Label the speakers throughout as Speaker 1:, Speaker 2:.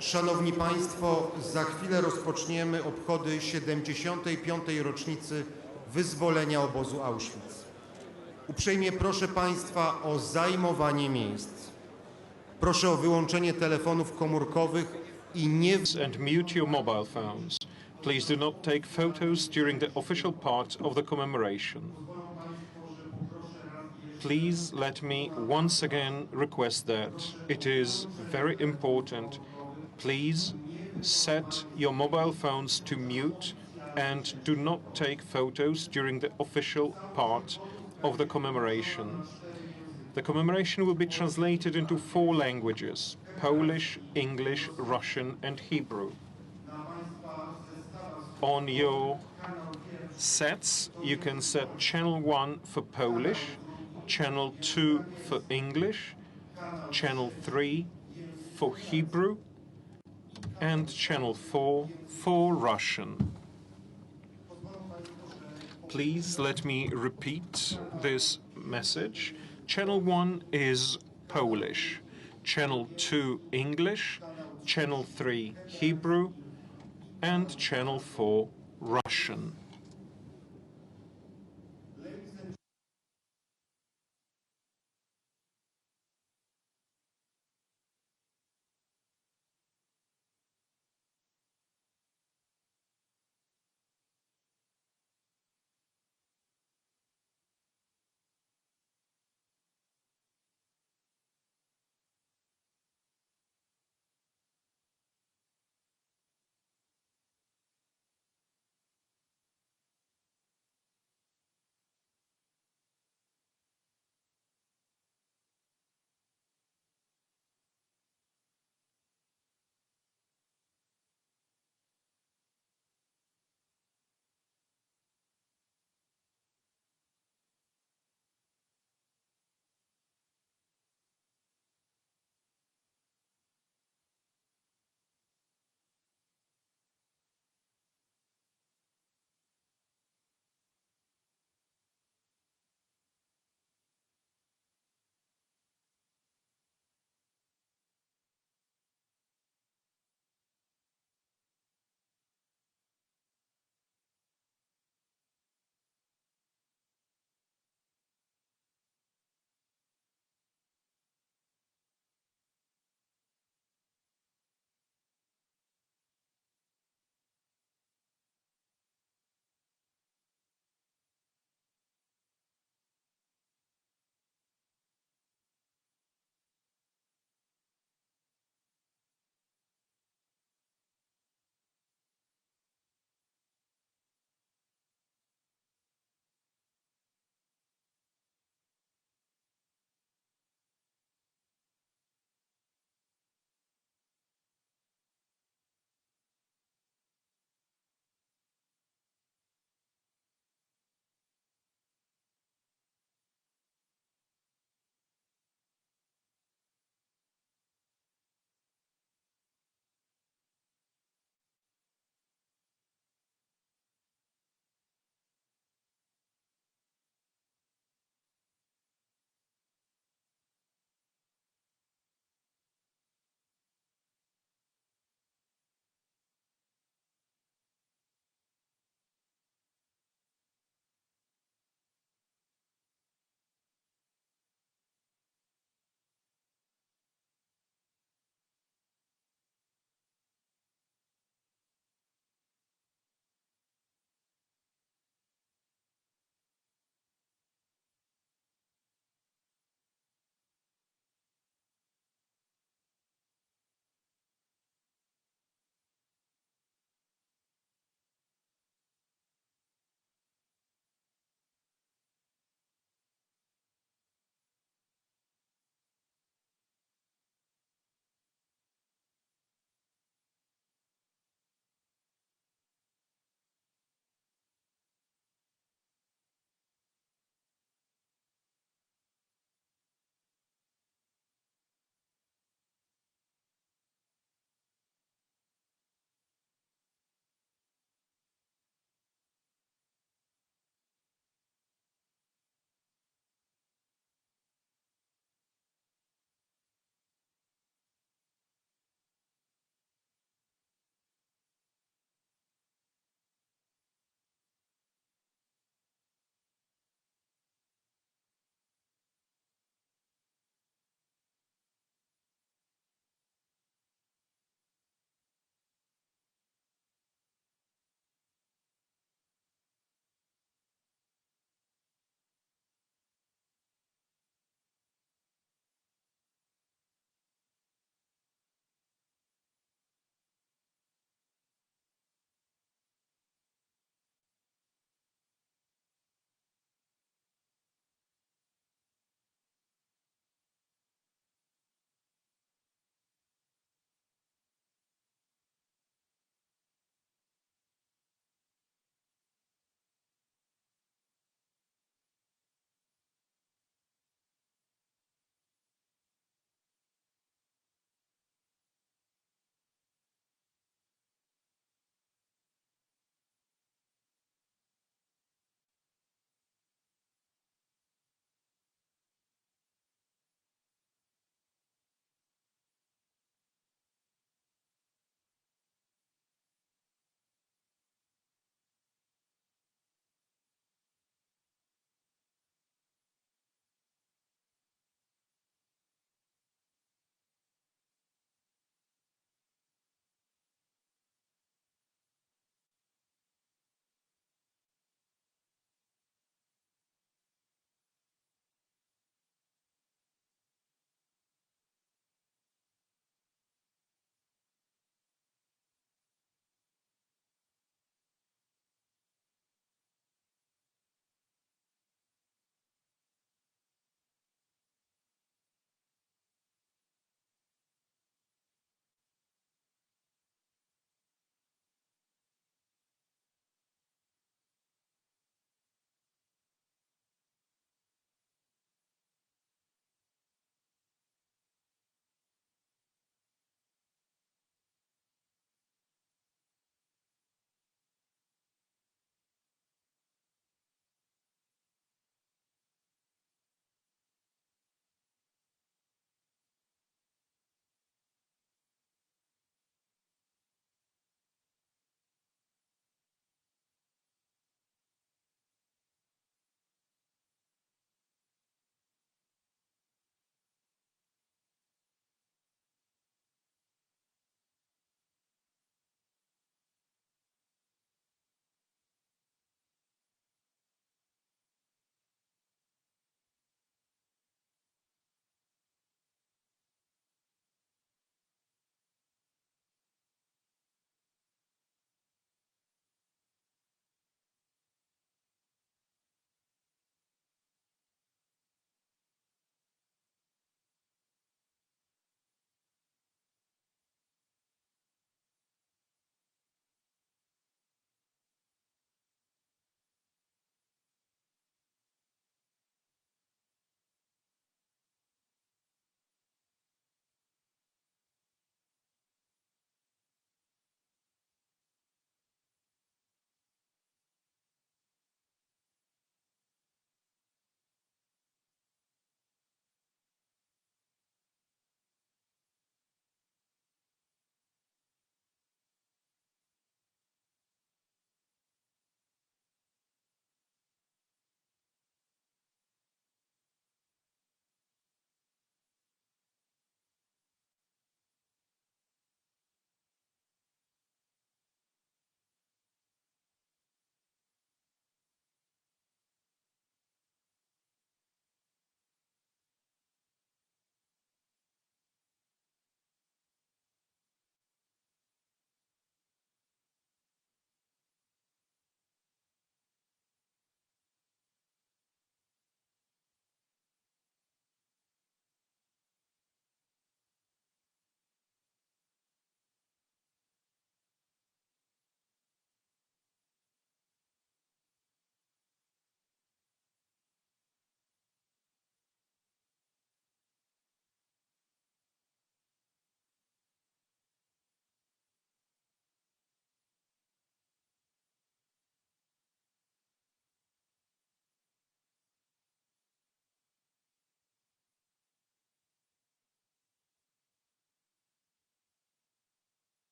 Speaker 1: Szanowni Państwo, za chwilę rozpoczniemy obchody 75. rocznicy wyzwolenia obozu Auschwitz. Uprzejmie proszę Państwa o zajmowanie miejsc. Proszę o wyłączenie telefonów komórkowych i nie...
Speaker 2: And mute your mobile phones. Please do not take photos during the official part of the commemoration. Please let me once again request that it is very important. Please set your mobile phones to mute and do not take photos during the official part of the commemoration. The commemoration will be translated into 4 languages: Polish, English, Russian, and Hebrew. On your sets, you can set channel 1 for Polish, channel 2 for English, channel 3 for Hebrew, and channel 4 for Russian. Please let me repeat this message. Channel 1 is Polish, channel 2 English, channel 3 Hebrew, and channel 4 Russian.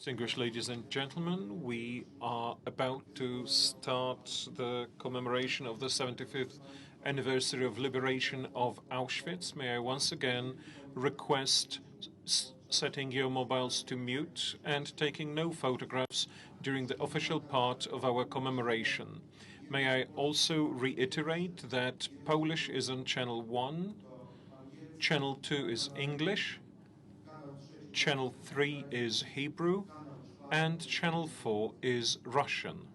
Speaker 2: Distinguished ladies and gentlemen, we are about to start the commemoration of the 75th anniversary of liberation of Auschwitz. May I once again request setting your mobiles to mute and taking no photographs during the official part of our commemoration. May I also reiterate that Polish is on channel 1, channel 2 is English, channel 3 is Hebrew, and channel 4 is Russian.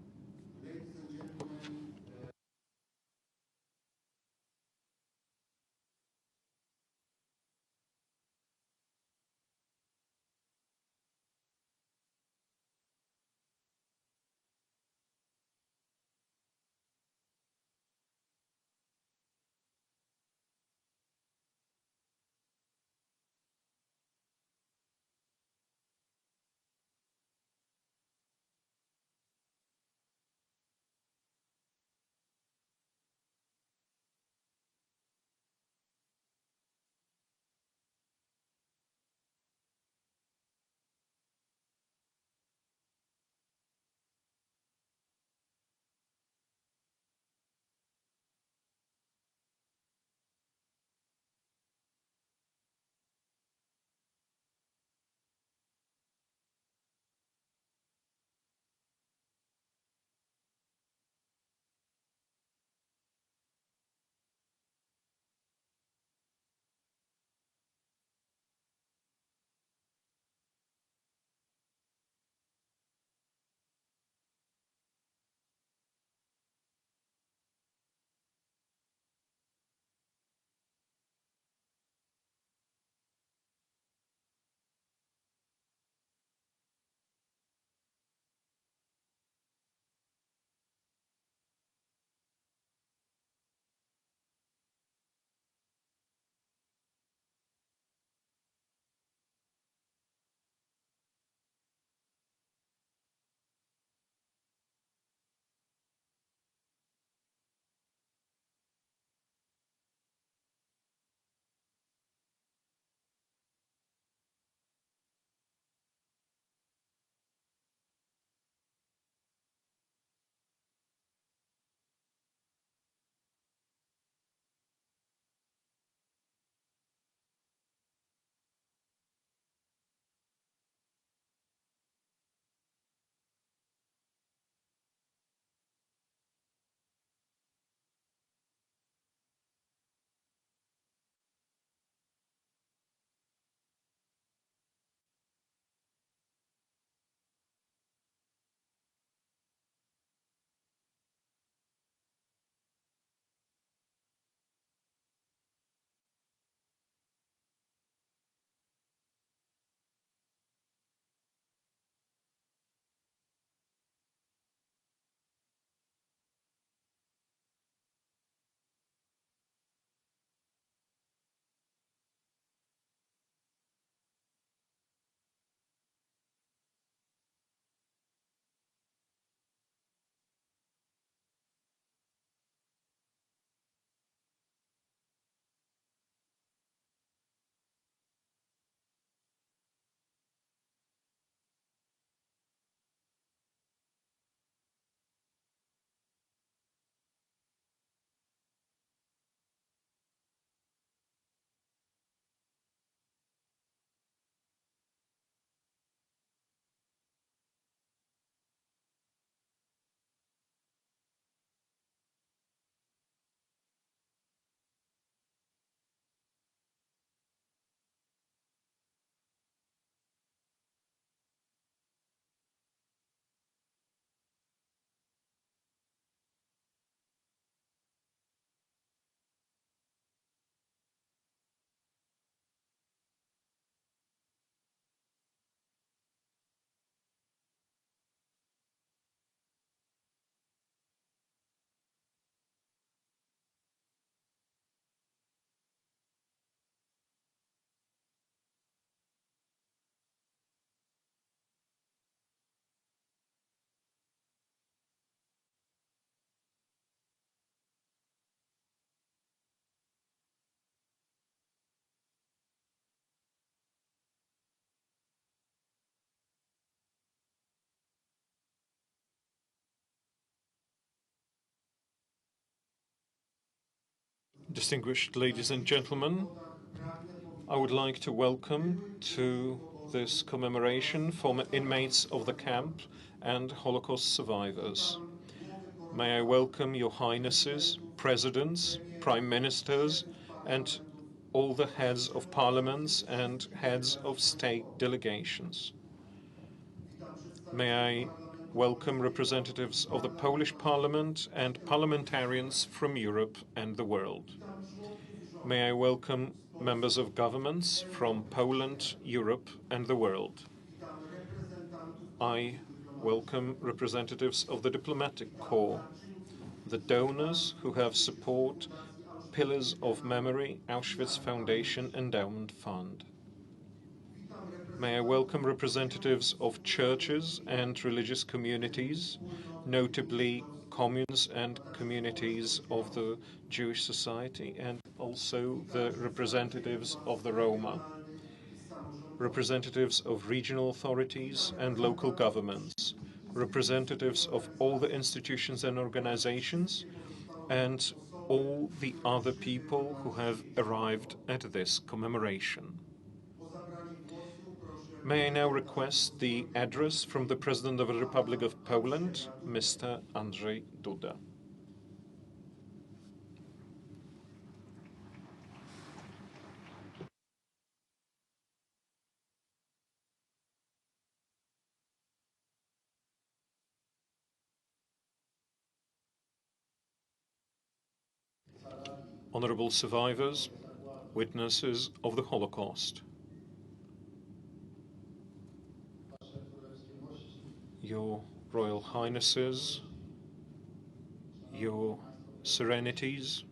Speaker 2: Distinguished ladies and gentlemen, I would like to welcome to this commemoration former inmates of the camp and Holocaust survivors. May I welcome your highnesses, presidents, prime ministers, and all the heads of parliaments and heads of state delegations. May I welcome representatives of the Polish Parliament and parliamentarians from Europe and the world. May I welcome members of governments from Poland, Europe, and the world. I welcome representatives of the diplomatic corps, the donors who have support Pillars of Memory Auschwitz Foundation Endowment Fund. May I welcome representatives of churches and religious communities, notably communes and communities of the Jewish society, and also the representatives of the Roma, representatives of regional authorities and local governments, representatives of all the institutions and organizations, and all the other people who have arrived at this commemoration. May I now request the address from the President of the Republic of Poland, Mr. Andrzej Duda. Honorable survivors, witnesses of the Holocaust. Your Royal Highnesses, Your Serenities,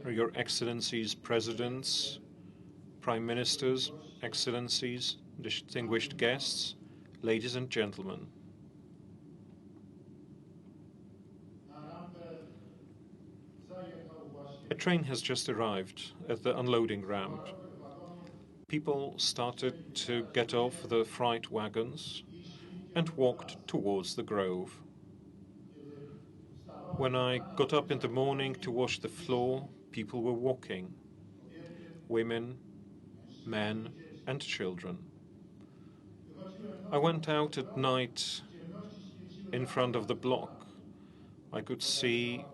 Speaker 2: Your Excellencies, Presidents, Prime Ministers, Excellencies, distinguished guests, ladies and gentlemen. A train has just arrived at the unloading ramp. People started to get off the freight wagons and walked towards the grove. When I got up in the morning to wash the floor, people were walking. Women, men, and children. I went out at night in front of the block. I could see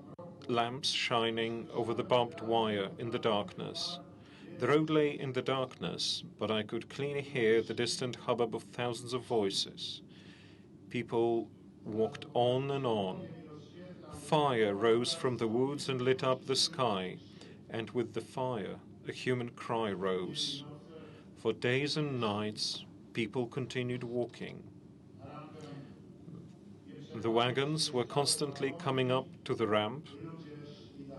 Speaker 2: lamps shining over the barbed wire in the darkness. The road lay in the darkness, but I could clearly hear the distant hubbub of thousands of voices. People walked on and on. Fire rose from the woods and lit up the sky, and with the fire, a human cry rose. For days and nights, people continued walking. The wagons were constantly coming up to the ramp,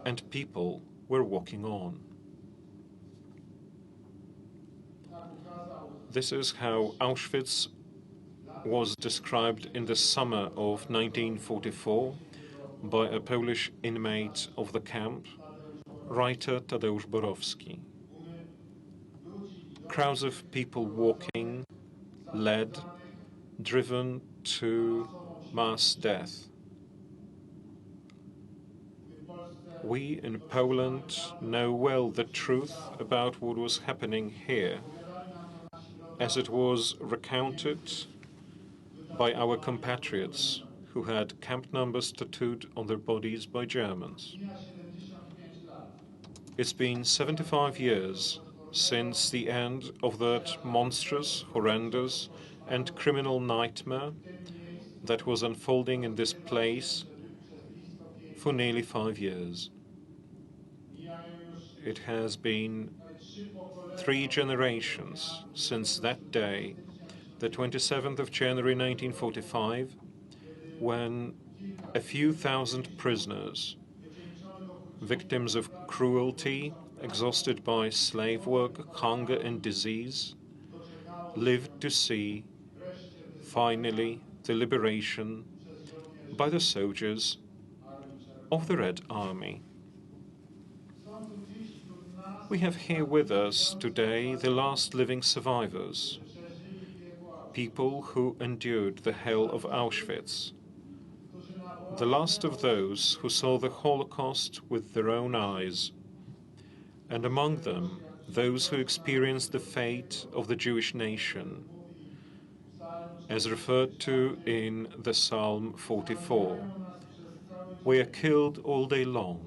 Speaker 2: and people were walking on. This is how Auschwitz was described in the summer of 1944 by a Polish inmate of the camp, writer Tadeusz Borowski. Crowds of people walking, led, driven to mass death. We in Poland know well the truth about what was happening here, as it was recounted by our compatriots who had camp numbers tattooed on their bodies by Germans. It's been 75 years since the end of that monstrous, horrendous, and criminal nightmare that was unfolding in this place for nearly 5 years. It has been 3 generations since that day, the 27th of January 1945, when a few thousand prisoners, victims of cruelty, exhausted by slave work, hunger and disease, lived to see, finally, the liberation by the soldiers of the Red Army. We have here with us today the last living survivors, people who endured the hell of Auschwitz, the last of those who saw the Holocaust with their own eyes, and among them those who experienced the fate of the Jewish nation, as referred to in the Psalm 44. We are killed all day long.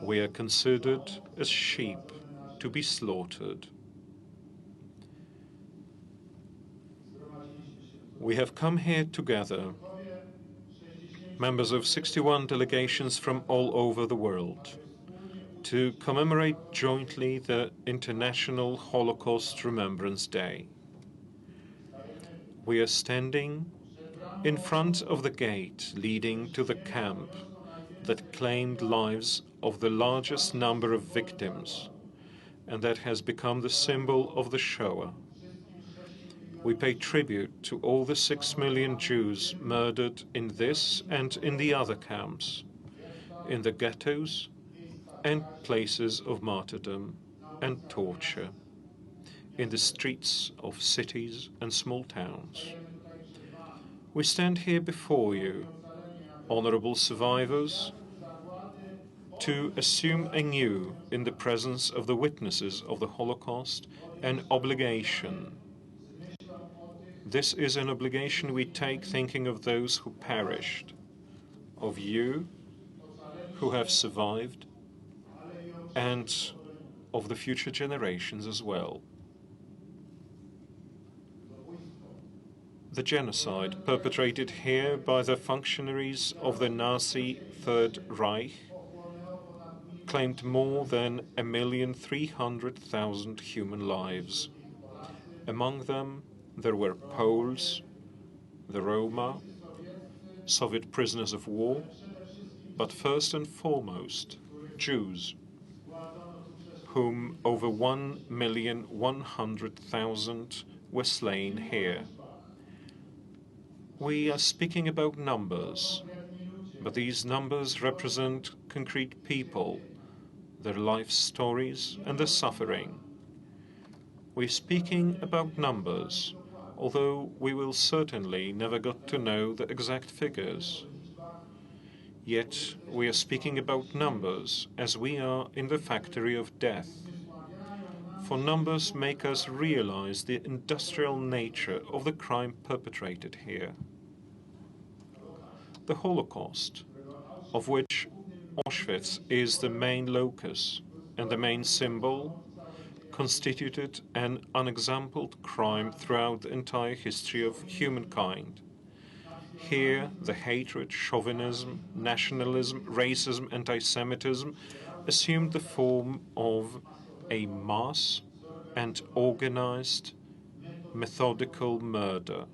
Speaker 2: We are considered as sheep to be slaughtered. We have come here together, members of 61 delegations from all over the world, to commemorate jointly the International Holocaust Remembrance Day. We are standing in front of the gate leading to the camp that claimed lives of the largest number of victims and that has become the symbol of the Shoah. We pay tribute to all the 6 million Jews murdered in this and in the other camps, in the ghettos and places of martyrdom and torture, in the streets of cities and small towns. We stand here before you, honorable survivors, to assume anew in the presence of the witnesses of the Holocaust an obligation. This is an obligation we take thinking of those who perished, of you who have survived, and of the future generations as well. The genocide perpetrated here by the functionaries of the Nazi Third Reich claimed more than 1,300,000 human lives. Among them, there were Poles, the Roma, Soviet prisoners of war, but first and foremost, Jews, whom over 1,100,000 were slain here. We are speaking about numbers, but these numbers represent concrete people, their life stories and their suffering. We're speaking about numbers, although we will certainly never get to know the exact figures. Yet we are speaking about numbers as we are in the factory of death. For numbers make us realize the industrial nature of the crime perpetrated here. The Holocaust, of which Auschwitz is the main locus and the main symbol, constituted an unexampled crime throughout the entire history of humankind. Here, the hatred, chauvinism, nationalism, racism, anti-Semitism assumed the form of a mass and organized, methodical murder.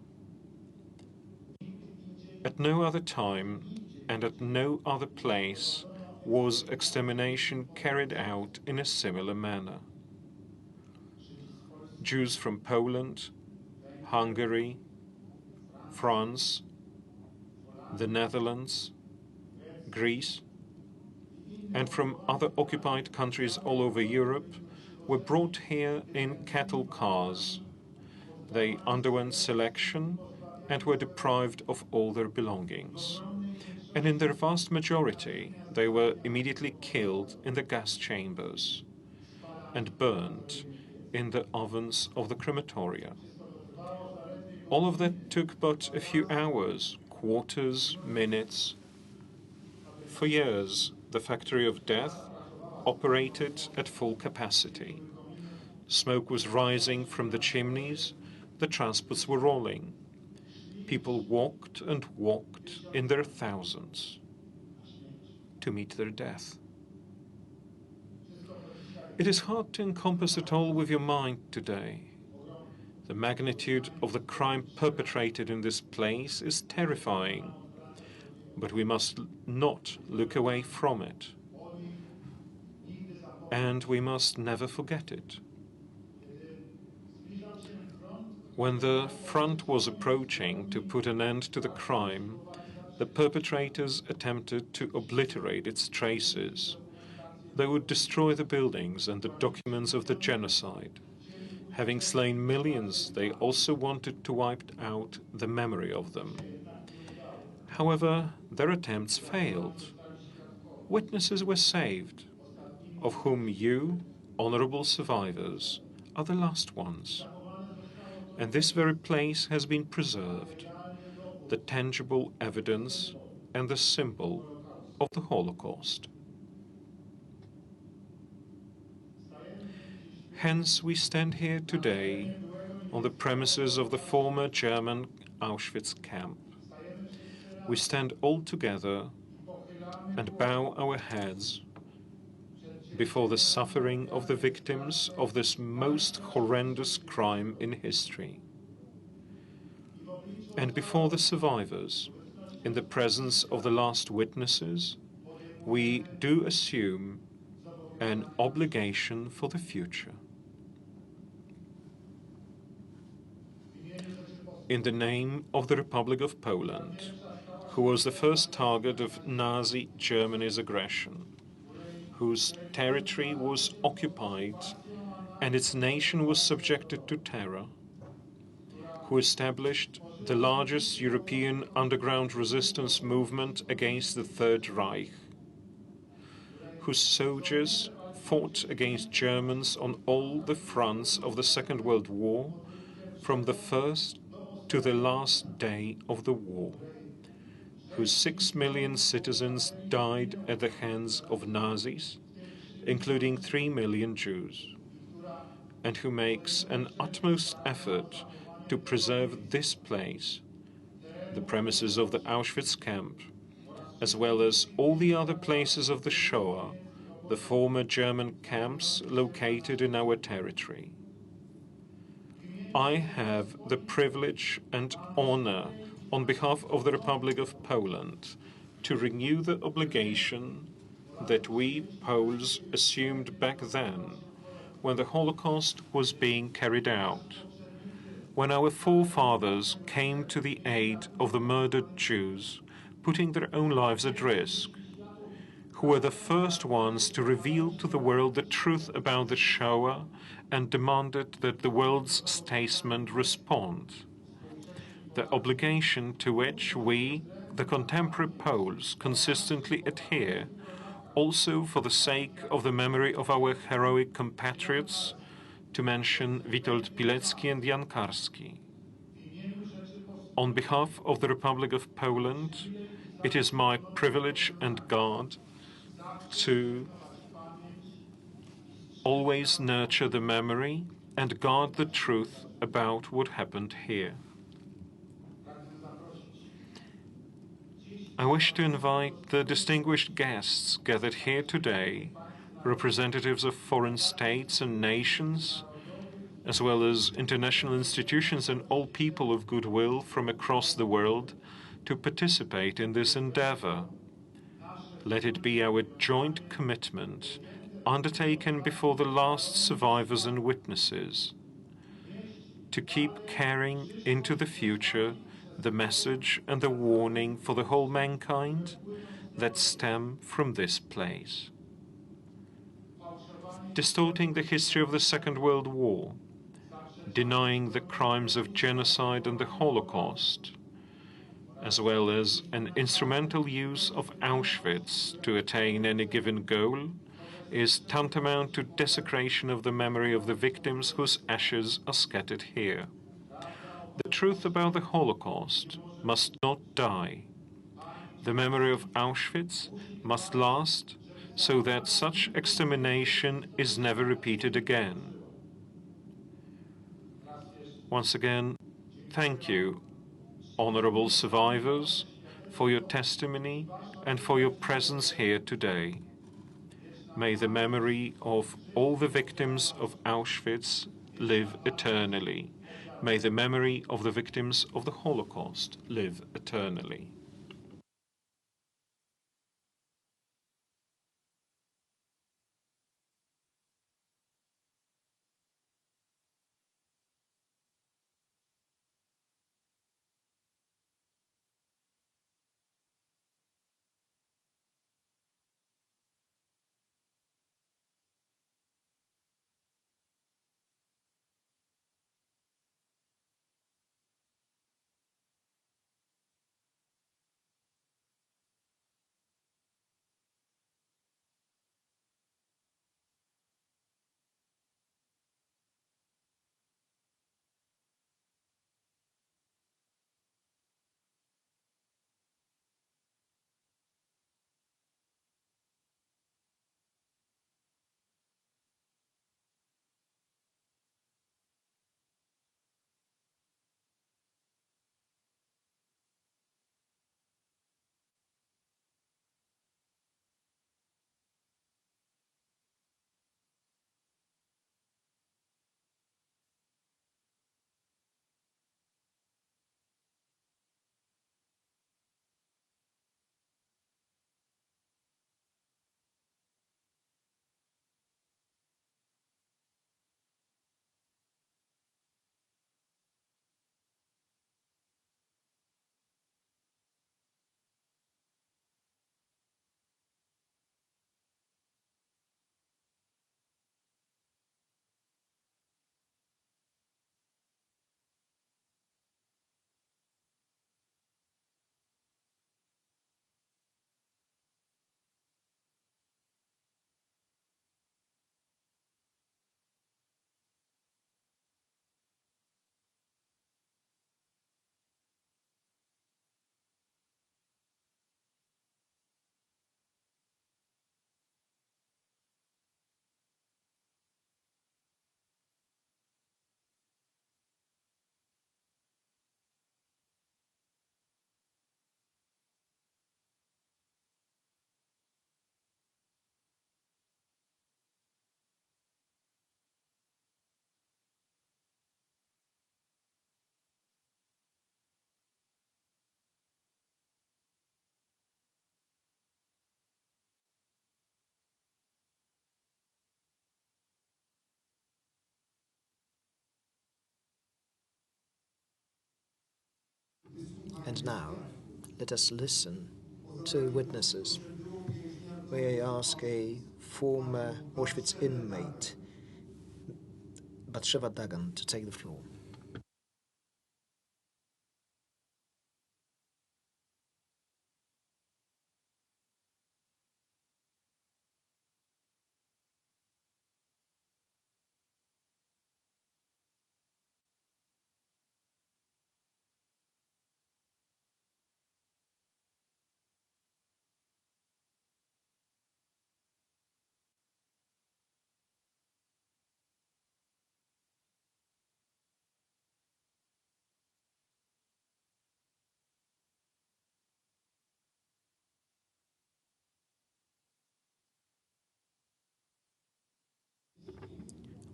Speaker 2: At no other time and at no other place was extermination carried out in a similar manner. Jews from Poland, Hungary, France, the Netherlands, Greece, and from other occupied countries all over Europe were brought here in cattle cars. They underwent selection and were deprived of all their belongings. And in their vast majority, they were immediately killed in the gas chambers and burned in the ovens of the crematoria. All of that took but a few hours, quarters, minutes. For years, the factory of death operated at full capacity. Smoke was rising from the chimneys, the transports were rolling. People walked and walked in their thousands to meet their death. It is hard to encompass it all with your mind today. The magnitude of the crime perpetrated in this place is terrifying, but we must not look away from it. And we must never forget it. When the front was approaching to put an end to the crime, the perpetrators attempted to obliterate its traces. They would destroy the buildings and the documents of the genocide. Having slain millions, they also wanted to wipe out the memory of them. However, their attempts failed. Witnesses were saved, of whom you, honorable survivors, are the last ones. And this very place has been preserved, the tangible evidence and the symbol of the Holocaust. Hence we stand here today on the premises of the former German Auschwitz camp. We stand all together and bow our heads before the suffering of the victims of this most horrendous crime in history, and before the survivors, in the presence of the last witnesses, we do assume an obligation for the future. In the name of the Republic of Poland, who was the first target of Nazi Germany's aggression, whose territory was occupied and its nation was subjected to terror, who established the largest European underground resistance movement against the Third Reich, whose soldiers fought against Germans on all the fronts of the Second World War, from the first to the last day of the war, whose 6 million citizens died at the hands of Nazis, including 3 million Jews, and who makes an utmost effort to preserve this place, the premises of the Auschwitz camp, as well as all the other places of the Shoah, the former German camps located in our territory. I have the privilege and honor, on behalf of the Republic of Poland, to renew the obligation that we Poles assumed back then, when the Holocaust was being carried out, when our forefathers came to the aid of the murdered Jews, putting their own lives at risk, who were the first ones to reveal to the world the truth about the Shoah and demanded that the world's statesmen respond. The obligation to which we, the contemporary Poles, consistently adhere, also for the sake of the memory of our heroic compatriots, to mention Witold Pilecki and Jan Karski. On behalf of the Republic of Poland, it is my privilege and guard to always nurture the memory and guard the truth about what happened here. I wish to invite the distinguished guests gathered here today, representatives of foreign states and nations, as well as international institutions and all people of goodwill from across the world, to participate in this endeavor. Let it be our joint commitment, undertaken before the last survivors and witnesses, to keep carrying into the future the message and the warning for the whole mankind that stem from this place. Distorting the history of the Second World War, denying the crimes of genocide and the Holocaust, as well as an instrumental use of Auschwitz to attain any given goal, is tantamount to desecration of the memory of the victims whose ashes are scattered here. The truth about the Holocaust must not die. The memory of Auschwitz must last so that such extermination is never repeated again. Once again, thank you, honorable survivors, for your testimony and for your presence here today. May the memory of all the victims of Auschwitz live eternally. May the memory of the victims of the Holocaust live eternally.
Speaker 3: And now, let us listen to witnesses. May I ask a former Auschwitz inmate, Bathsheba Dagan, to take the floor.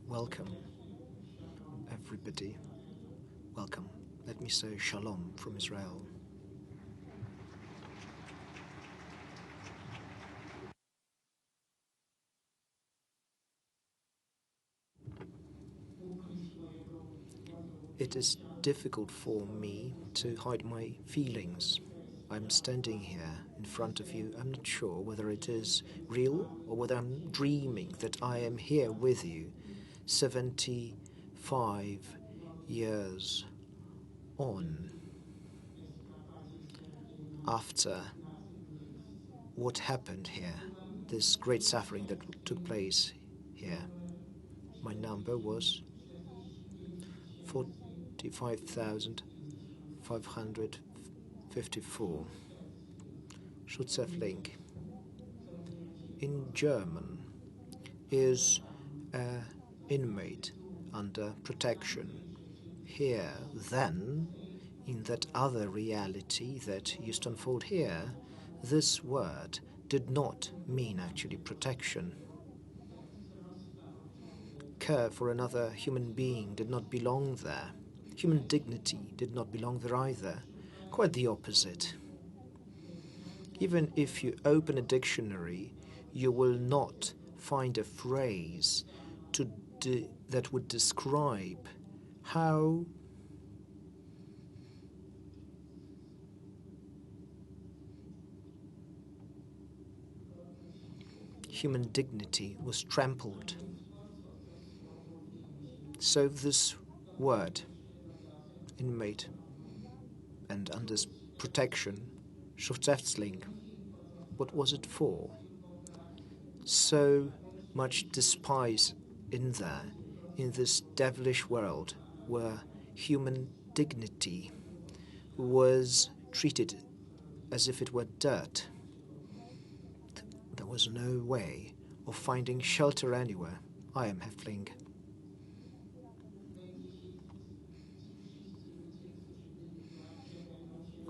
Speaker 3: Welcome, everybody. Welcome. Let me say shalom from Israel. It is difficult for me to hide my feelings. I'm standing here in front of you. I'm not sure whether it is real or whether I'm dreaming that I am here with you 75 years on after what happened here, this great suffering that took place here. My number was 45,554. Schutzhäftling in German is an inmate under protection. Here, then, in that other reality that used to unfold here, this word did not mean actually protection. Care for another human being did not belong there. Human dignity did not belong there either. Quite the opposite. Even if you open a dictionary, you will not find a phrase that would describe how human dignity was trampled. So this word, inmate, and under protection, Schutzhäftling, what was it for? So much despise in there, in this devilish world where human dignity was treated as if it were dirt. There was no way of finding shelter anywhere. I am Häftling.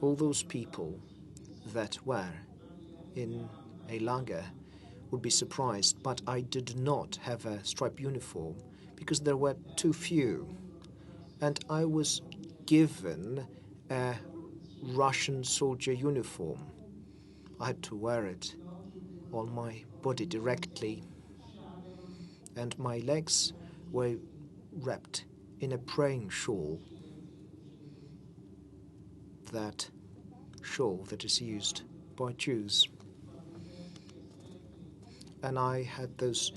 Speaker 3: All those people that were in a lager would be surprised, but I did not have a striped uniform because there were too few. And I was given a Russian soldier uniform. I had to wear it on my body directly, and my legs were wrapped in a praying shawl. That shawl that is used by Jews. And I had those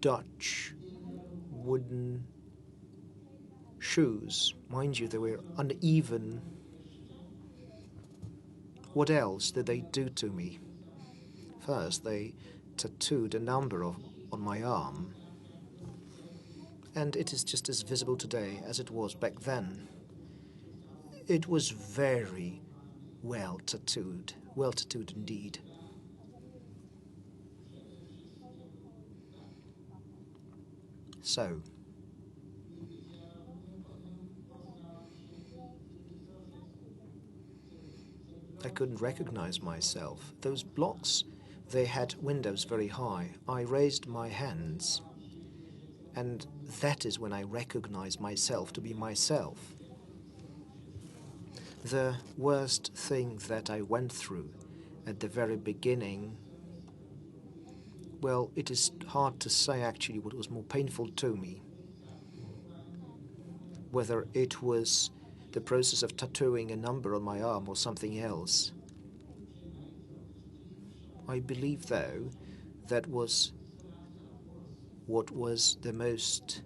Speaker 3: Dutch wooden shoes. Mind you, they were uneven. What else did they do to me? First, they tattooed a number on my arm. And it is just as visible today as it was back then. It was very well tattooed indeed. So, I couldn't recognize myself. Those blocks, they had windows very high. I raised my hands, and that is when I recognized myself to be myself. The worst thing that I went through at the very beginning, well, it is hard to say actually what was more painful to me. Whether it was the process of tattooing a number on my arm or something else. I believe, though, that was what was the most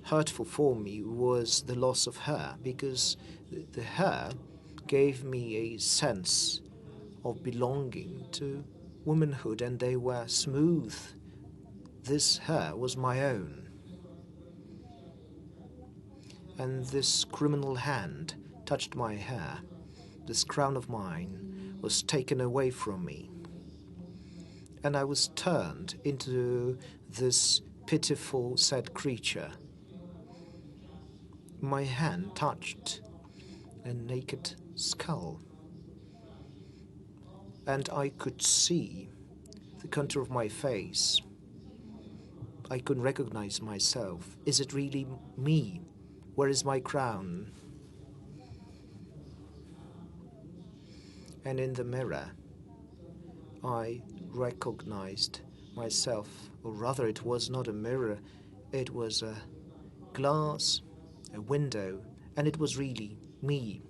Speaker 3: hurtful for me was the loss of her, because the hair gave me a sense of belonging to womanhood, and they were smooth. This hair was my own. And this criminal hand touched my hair. This crown of mine was taken away from me. And I was turned into this pitiful, sad creature. My hand touched a naked skull. And I could see the contour of my face. I couldn't recognize myself. Is it really me? Where is my crown? And in the mirror, I recognized myself, or rather it was not a mirror, it was a glass, a window, and it was really me.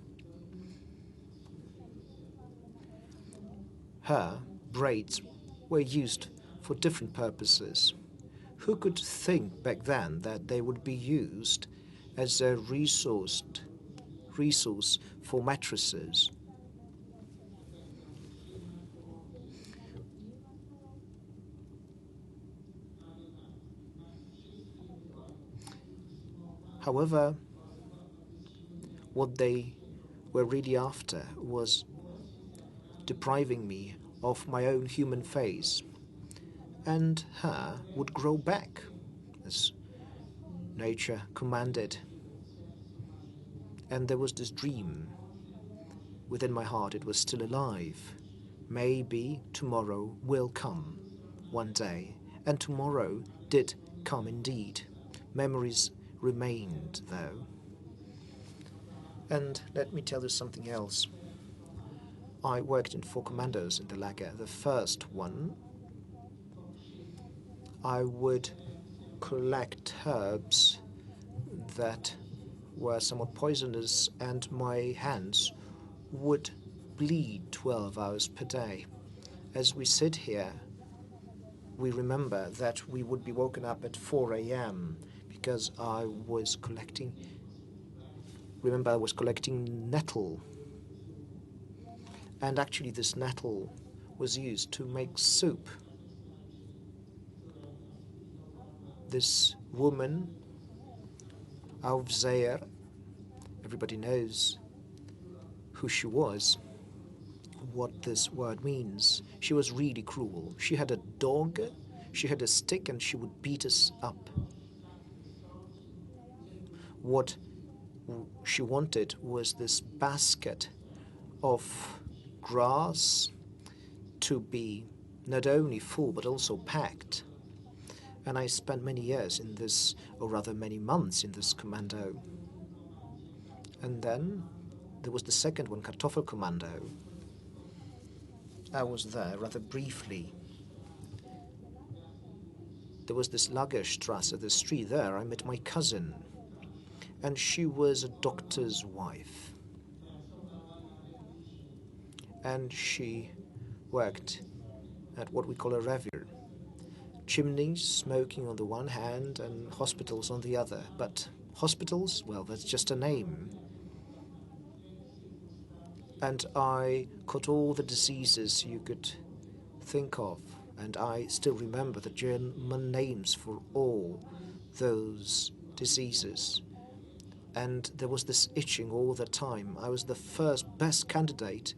Speaker 3: Her braids were used for different purposes. Who could think back then that they would be used as a resource for mattresses? However, what they were really after was depriving me of my own human face, and hair would grow back as nature commanded. And there was this dream within my heart. It was still alive. Maybe tomorrow will come one day. And tomorrow did come indeed. Memories remained, though. And let me tell you something else. I worked in 4 commandos in the lager. The first one, I would collect herbs that were somewhat poisonous, and my hands would bleed 12 hours per day. As we sit here, we remember that we would be woken up at 4 a.m. because I was collecting nettle. And actually this nettle was used to make soup. This woman, Aufseher, everybody knows who she was, what this word means. She was really cruel. She had a dog, she had a stick, and she would beat us up. What she wanted was this basket of grass to be not only full but also packed. And I spent many years in this, or rather many months in this commando. And then there was the second one, Kartoffel Commando. I was there rather briefly. There was this Lagerstrasse, the street there. I met my cousin, and she was a doctor's wife. And she worked at what we call a revier. Chimneys, smoking on the one hand, and hospitals on the other. But hospitals, well, that's just a name. And I caught all the diseases you could think of, and I still remember the German names for all those diseases. And there was this itching all the time. I was the best candidate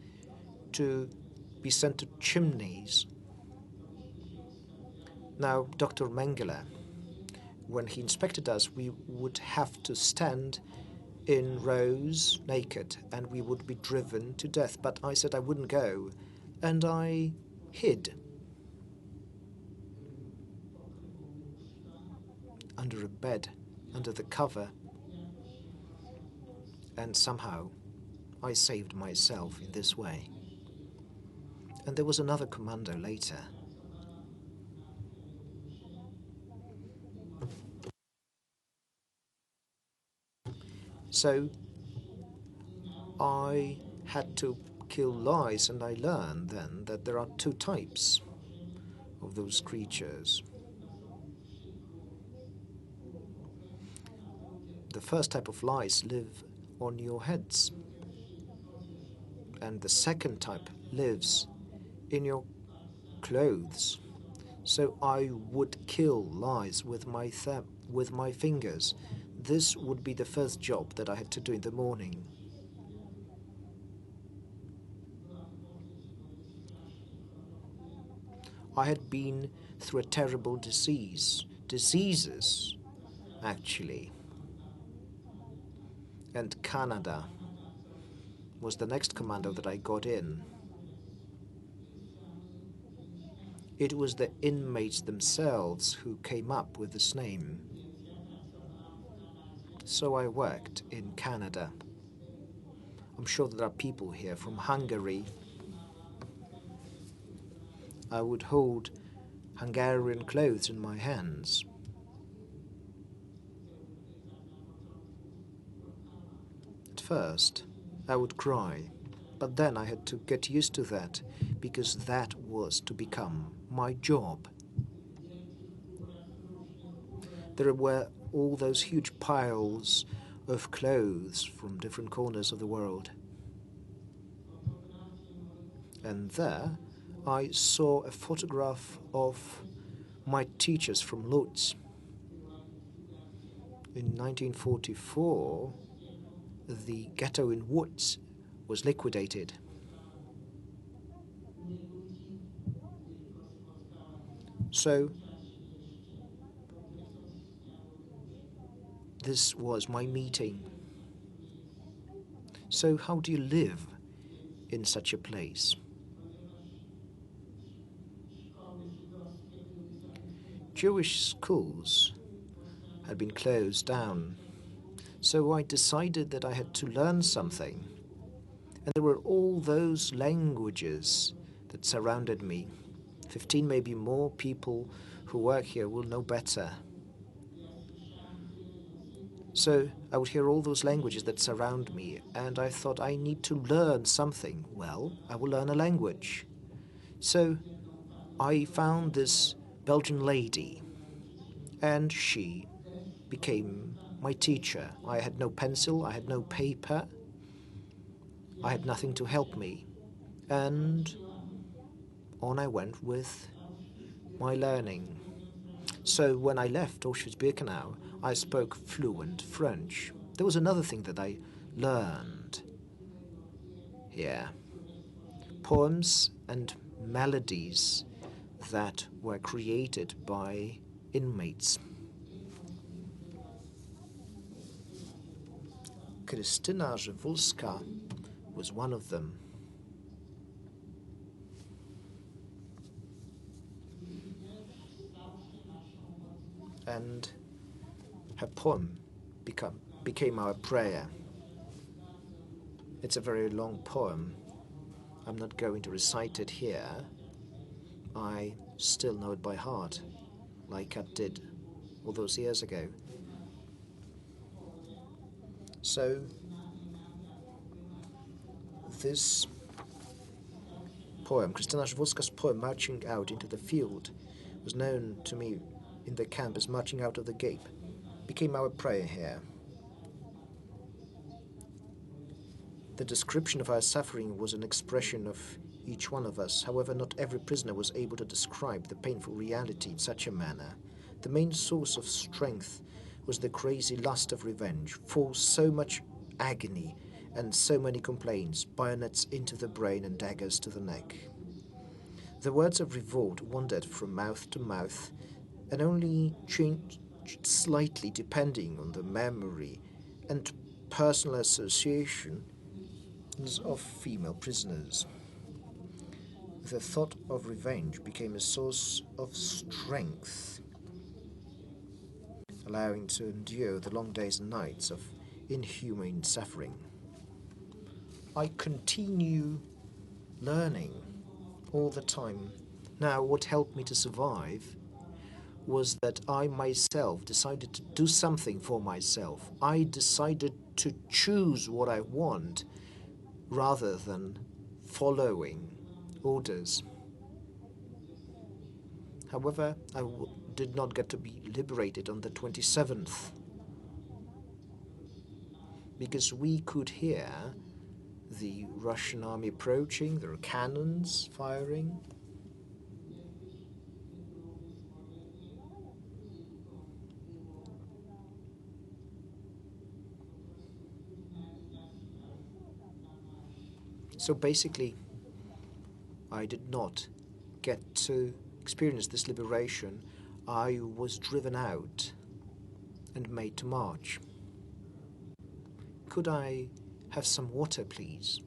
Speaker 3: to be sent to chimneys. Now, Dr. Mengele, when he inspected us, we would have to stand in rows naked, and we would be driven to death. But I said I wouldn't go, and I hid under a bed, under the cover, and somehow I saved myself in this way. And there was another commando later. So I had to kill lies, and I learned then that there are two types of those creatures. The first type of lies live on your heads, and the second type lives in your clothes. So I would kill lies with my fingers. This would be the first job that I had to do in the morning. I had been through a terrible diseases, actually. And Canada was the next commando that I got in. It was the inmates themselves who came up with this name. So I worked in Canada. I'm sure there are people here from Hungary. I would hold Hungarian clothes in my hands. At first, I would cry, but then I had to get used to that, because that was to become my job. There were all those huge piles of clothes from different corners of the world. And there I saw a photograph of my teachers from Lodz. In 1944, the ghetto in Łódź was liquidated. So this was my meeting. So how do you live in such a place? Jewish schools had been closed down, so I decided that I had to learn something. And there were all those languages that surrounded me. 15, maybe more people who work here will know better. So I would hear all those languages that surround me, and I thought I need to learn something. Well, I will learn a language. So I found this Belgian lady, and she became my teacher. I had no pencil, I had no paper, I had nothing to help me. And on I went with my learning. So when I left Auschwitz-Birkenau, I spoke fluent French. There was another thing that I learned here. Poems and melodies that were created by inmates. Krystyna Żywulska was one of them. And her poem became our prayer. It's a very long poem. I'm not going to recite it here. I still know it by heart, like I did all those years ago. So, this poem, Krystyna Żywulska's poem, Marching Out into the Field, was known to me in the camp as Marching Out of the Gate, became our prayer here. The description of our suffering was an expression of each one of us. However, not every prisoner was able to describe the painful reality in such a manner. The main source of strength was the crazy lust of revenge for so much agony and so many complaints, bayonets into the brain and daggers to the neck. The words of revolt wandered from mouth to mouth and only changed slightly depending on the memory and personal association of female prisoners. The thought of revenge became a source of strength, allowing to endure the long days and nights of inhumane suffering. I continue learning all the time. Now, what helped me to survive was that I myself decided to do something for myself. I decided to choose what I want rather than following orders. However, I did not get to be liberated on the 27th because we could hear the Russian army approaching, their cannons firing. So basically, I did not get to experience this liberation. I was driven out and made to march. Could I have some water, please?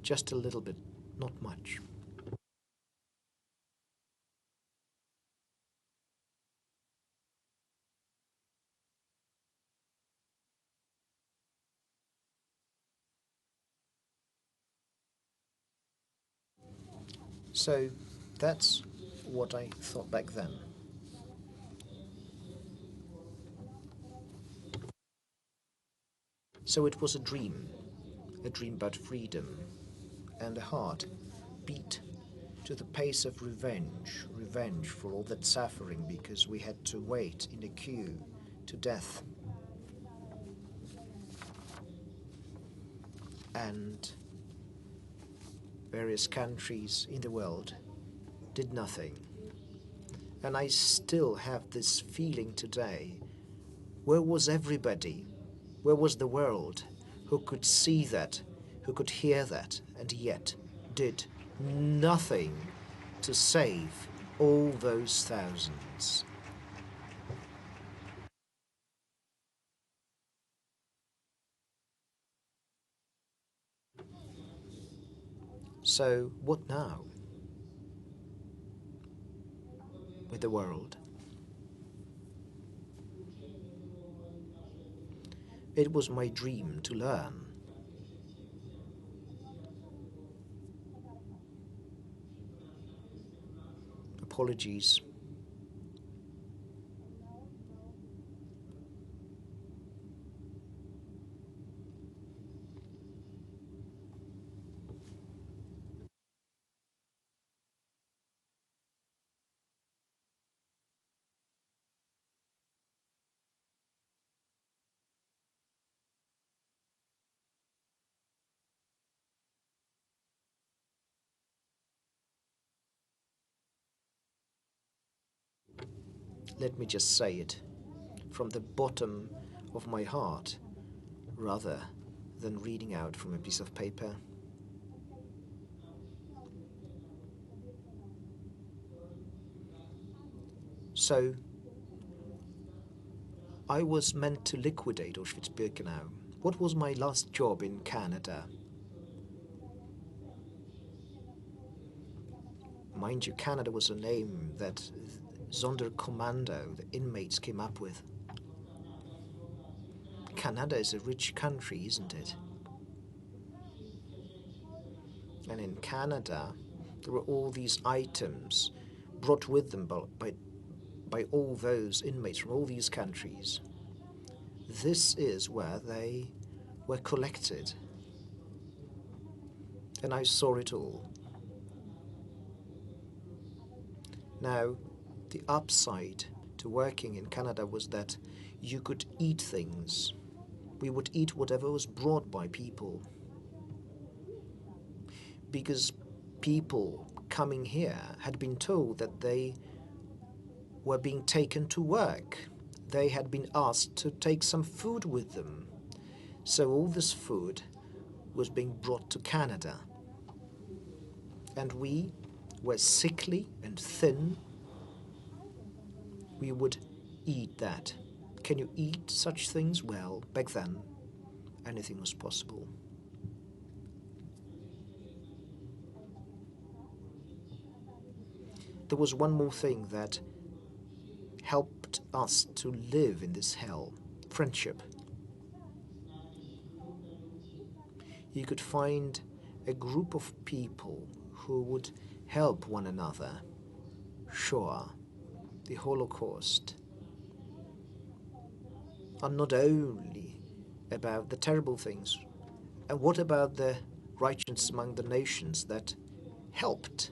Speaker 3: Just a little bit, not much. So that's what I thought back then. So it was a dream about freedom, and a heart beat to the pace of revenge for all that suffering because we had to wait in a queue to death. And various countries in the world did nothing. And I still have this feeling today. Where was everybody? Where was the world who could see that, who could hear that, and yet did nothing to save all those thousands? So what now with the world? It was my dream to learn. Apologies. Let me just say it from the bottom of my heart, rather than reading out from a piece of paper. So, I was meant to liquidate Auschwitz-Birkenau. What was my last job in Canada? Mind you, Canada was a name that Sonderkommando, the inmates, came up with. Canada is a rich country, isn't it? And in Canada, there were all these items brought with them by all those inmates from all these countries. This is where they were collected. And I saw it all. Now, the upside to working in Canada was that you could eat things. We would eat whatever was brought by people. Because people coming here had been told that they were being taken to work. They had been asked to take some food with them. So all this food was being brought to Canada. And we were sickly and thin. We would eat that. Can you eat such things? Well, back then, anything was possible. There was one more thing that helped us to live in this hell. Friendship. You could find a group of people who would help one another. Shoah, the Holocaust, are not only about the terrible things. And what about the righteousness among the nations that helped?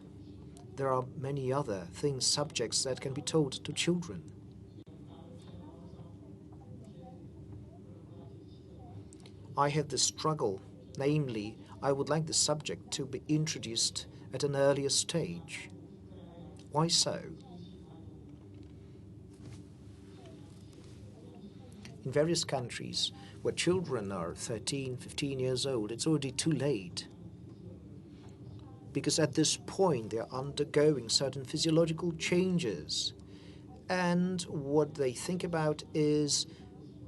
Speaker 3: There are many other things, subjects that can be taught to children. I had the struggle, namely, I would like the subject to be introduced at an earlier stage. Why so? In various countries where children are 13, 15 years old, it's already too late. Because at this point they are undergoing certain physiological changes. And what they think about is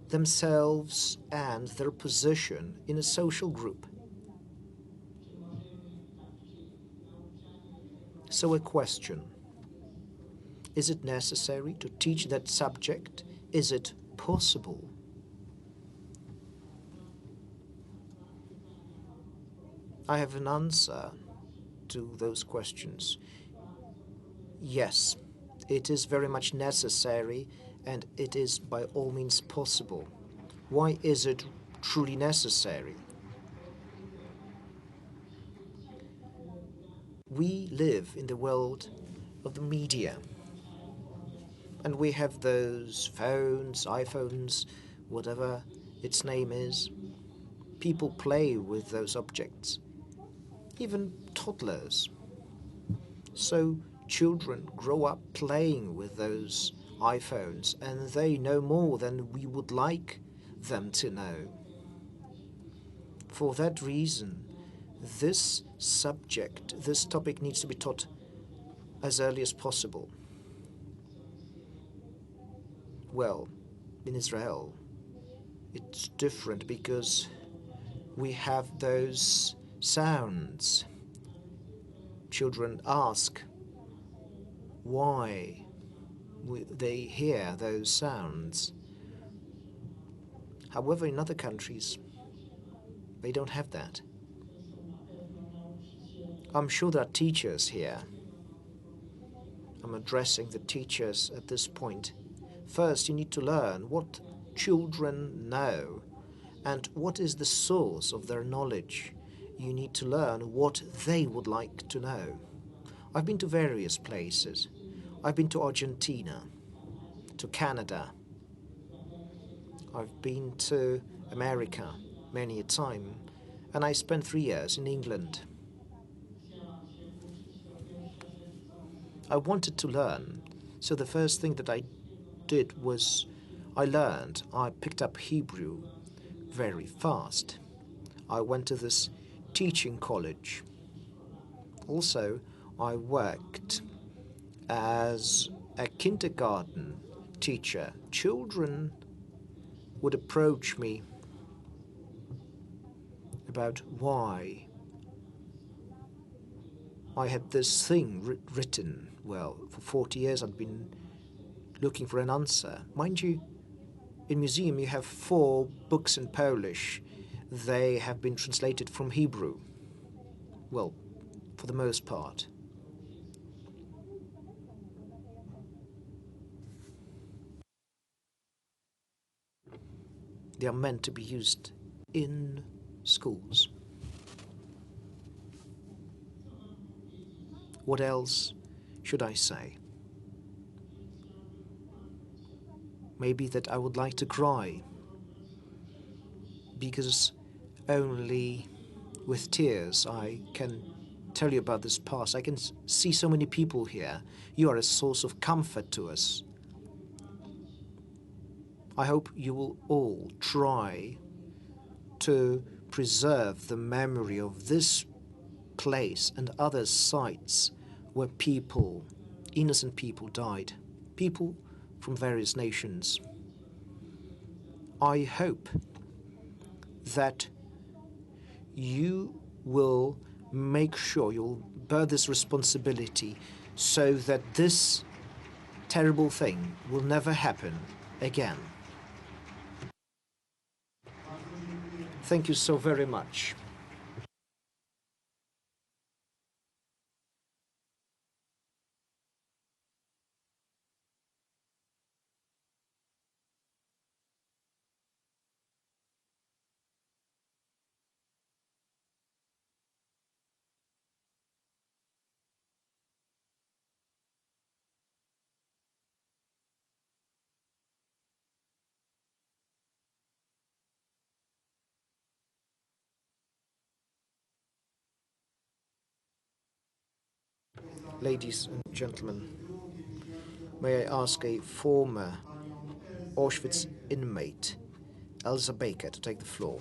Speaker 3: themselves and their position in a social group. So a question. Is it necessary to teach that subject? Is it possible? I have an answer to those questions. Yes, it is very much necessary, and it is by all means possible. Why is it truly necessary? We live in the world of the media, and we have those phones, iPhones, whatever its name is. People play with those objects, even toddlers. So children grow up playing with those iPhones, and they know more than we would like them to know. For that reason, this subject, this topic needs to be taught as early as possible. Well, in Israel, it's different because we have those sounds. Children ask why they hear those sounds. However, in other countries, they don't have that. I'm sure there are teachers here. I'm addressing the teachers at this point. First, you need to learn what children know and what is the source of their knowledge. You need to learn what they would like to know. I've been to various places. I've been to Argentina, to Canada. I've been to America many a time, and I spent 3 years in England. I wanted to learn, so the first thing that I did was I picked up Hebrew very fast. I went to this teaching college. Also, I worked as a kindergarten teacher. Children would approach me about why I had this thing written. Well, for 40 years I'd been looking for an answer. Mind you, in museum you have 4 books in Polish. They have been translated from Hebrew. Well, for the most part. They are meant to be used in schools. What else should I say? Maybe that I would like to cry, because only with tears I can tell you about this past. I can see so many people here. You are a source of comfort to us. I hope you will all try to preserve the memory of this place and other sites where people, innocent people, died. People from various nations. I hope that you will make sure you'll bear this responsibility so that this terrible thing will never happen again. Thank you so very much. Ladies and gentlemen, may I ask a former Auschwitz inmate, Elsa Baker, to take the floor.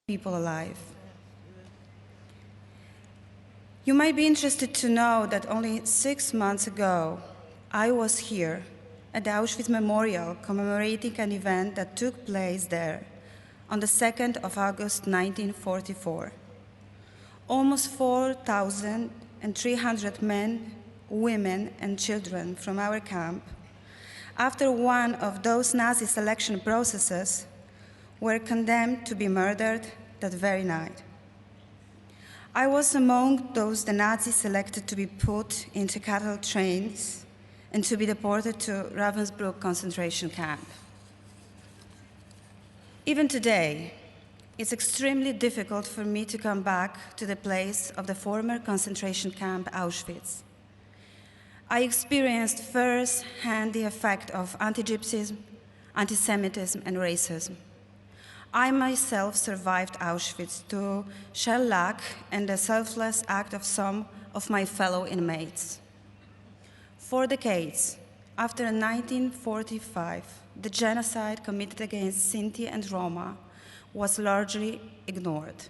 Speaker 4: people alive. You might be interested to know that only 6 months ago, I was here at the Auschwitz Memorial commemorating an event that took place there on the 2nd of August 1944. Almost 4,300 men, women, and children from our camp, after one of those Nazi selection processes, were condemned to be murdered that very night. I was among those the Nazis selected to be put into cattle trains and to be deported to Ravensbrück concentration camp. Even today, it's extremely difficult for me to come back to the place of the former concentration camp Auschwitz. I experienced firsthand the effect of anti-Gypsyism, anti-Semitism, and racism. I myself survived Auschwitz to shell-shock and the selfless act of some of my fellow inmates. For decades, after 1945, the genocide committed against Sinti and Roma was largely ignored.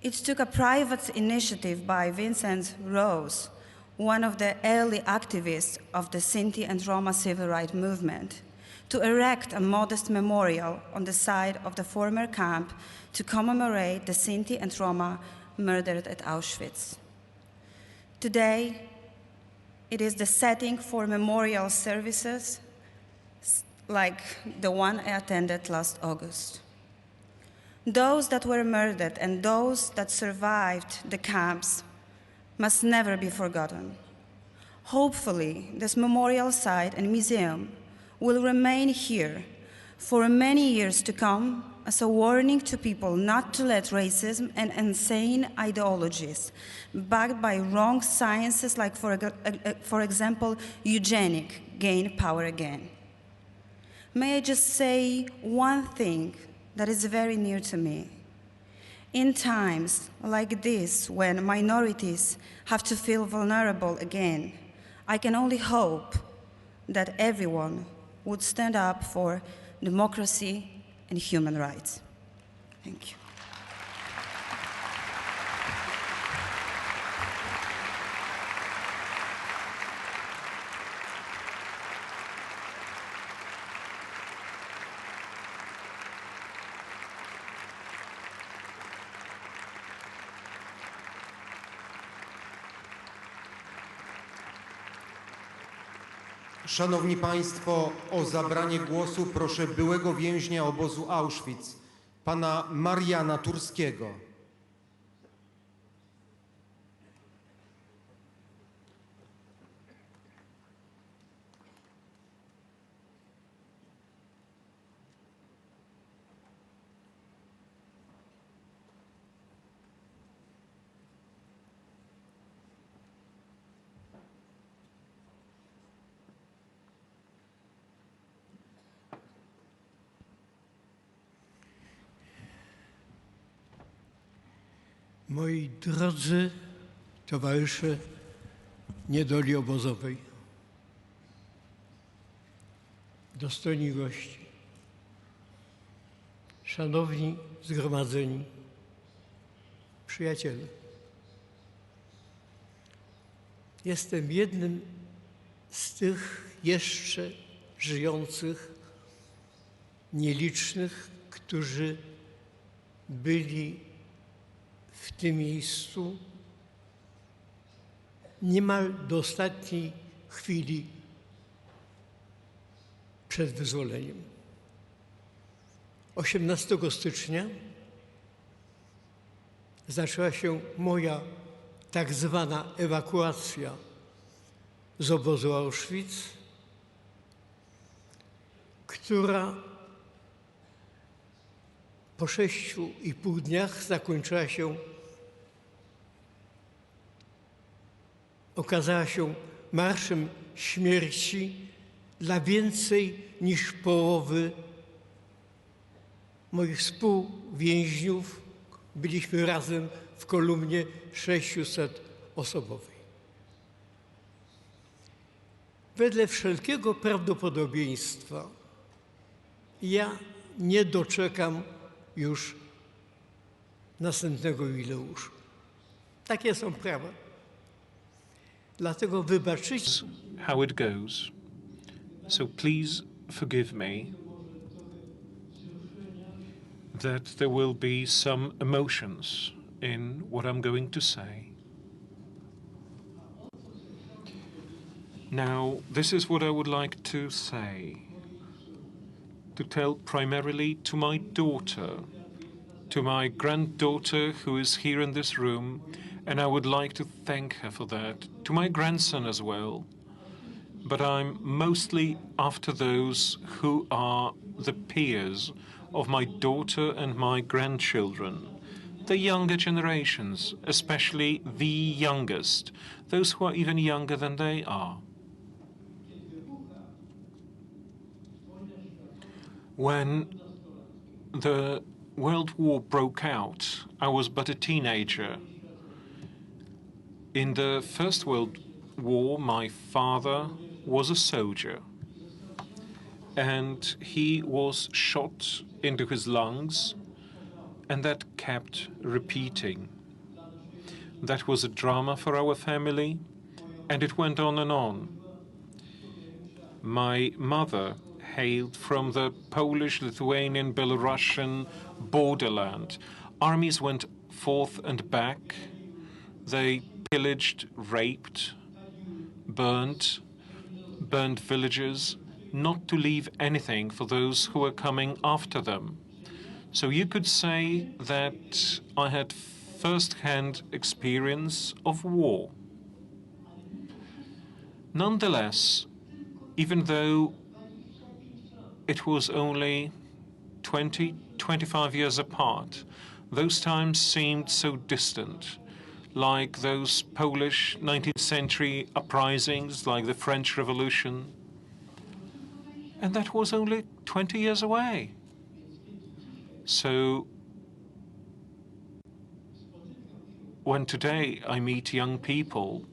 Speaker 4: It took a private initiative by Vincent Rose, one of the early activists of the Sinti and Roma civil rights movement, to erect a modest memorial on the site of the former camp to commemorate the Sinti and Roma murdered at Auschwitz. Today, it is the setting for memorial services like the one I attended last August. Those that were murdered and those that survived the camps must never be forgotten. Hopefully, this memorial site and museum will remain here for many years to come as a warning to people not to let racism and insane ideologies backed by wrong sciences like, for example, eugenics, gain power again. May I just say one thing that is very near to me. In times like this, when minorities have to feel vulnerable again, I can only hope that everyone would stand up for democracy and human rights. Thank you.
Speaker 1: Szanowni Państwo, o zabranie głosu proszę byłego więźnia obozu Auschwitz, pana Mariana Turskiego.
Speaker 5: Moi drodzy towarzysze niedoli obozowej, dostojni gości, szanowni zgromadzeni, przyjaciele. Jestem jednym z tych jeszcze żyjących, nielicznych, którzy byli w tym miejscu niemal do ostatniej chwili przed wyzwoleniem. 18 stycznia zaczęła się moja tak zwana ewakuacja z obozu Auschwitz, która po 6,5 dniach zakończyła się, okazała się marszem śmierci dla więcej niż połowy moich współwięźniów. Byliśmy razem w kolumnie 600-osobowej. Wedle wszelkiego prawdopodobieństwa ja nie doczekam już następnego jubileuszu. Takie są prawa. Dlatego wybaczycie.
Speaker 2: How it goes. So please forgive me that there will be some emotions in what I'm going to say. Now, this is what I would like to say, to tell primarily to my daughter, to my granddaughter who is here in this room, and I would like to thank her for that, to my grandson as well. But I'm mostly after those who are the peers of my daughter and my grandchildren, the younger generations, especially the youngest, those who are even younger than they are. When the World War broke out, I was but a teenager. In the First World War, my father was a soldier, and he was shot into his lungs, and that kept repeating. That was a drama for our family, and it went on and on. My mother hailed from the Polish, Lithuanian, Belarusian borderland. Armies went forth and back. They pillaged, raped, burned villages, not to leave anything for those who were coming after them. So you could say that I had first-hand experience of war. Nonetheless, even though it was only 20, 25 years apart, those times seemed so distant, like those Polish 19th century uprisings, like the French Revolution. And that was only 20 years away. So when today I meet young people,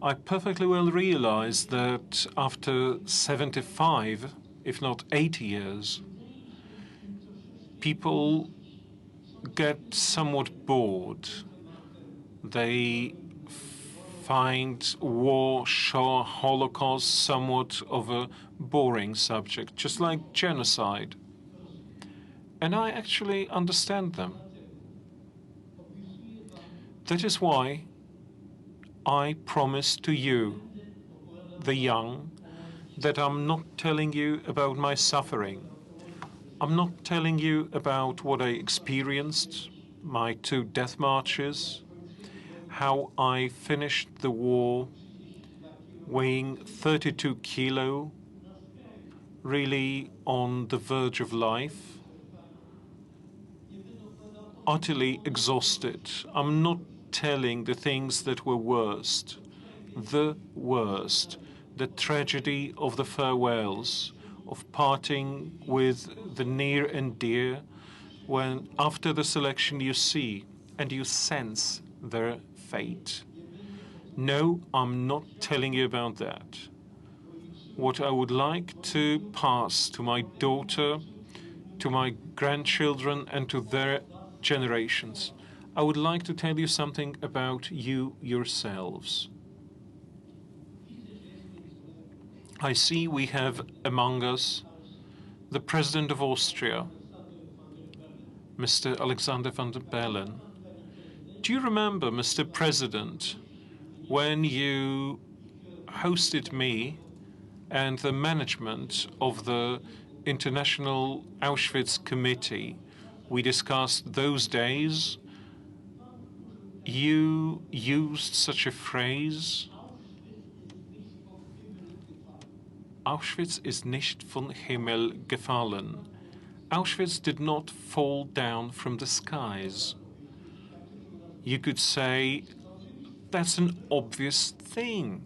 Speaker 2: I perfectly well realize that after 75, if not 80 years, people get somewhat bored. They find war, Shoah, Holocaust somewhat of a boring subject, just like genocide. And I actually understand them. That is why I promise to you, the young, that I'm not telling you about my suffering. I'm not telling you about what I experienced, my 2 death marches, how I finished the war weighing 32 kilo, really on the verge of life, utterly exhausted. I'm not telling the things that were worst, the tragedy of the farewells, of parting with the near and dear, when after the selection you see and you sense their fate. No, I'm not telling you about that. What I would like to pass to my daughter, to my grandchildren, and to their generations, I would like to tell you something about you yourselves. I see we have among us the President of Austria, Mr. Alexander van der Bellen. Do you remember, Mr. President, when you hosted me and the management of the International Auschwitz Committee? We discussed those days. You used such a phrase: Auschwitz ist nicht vom Himmel gefallen. Auschwitz did not fall down from the skies. You could say that's an obvious thing.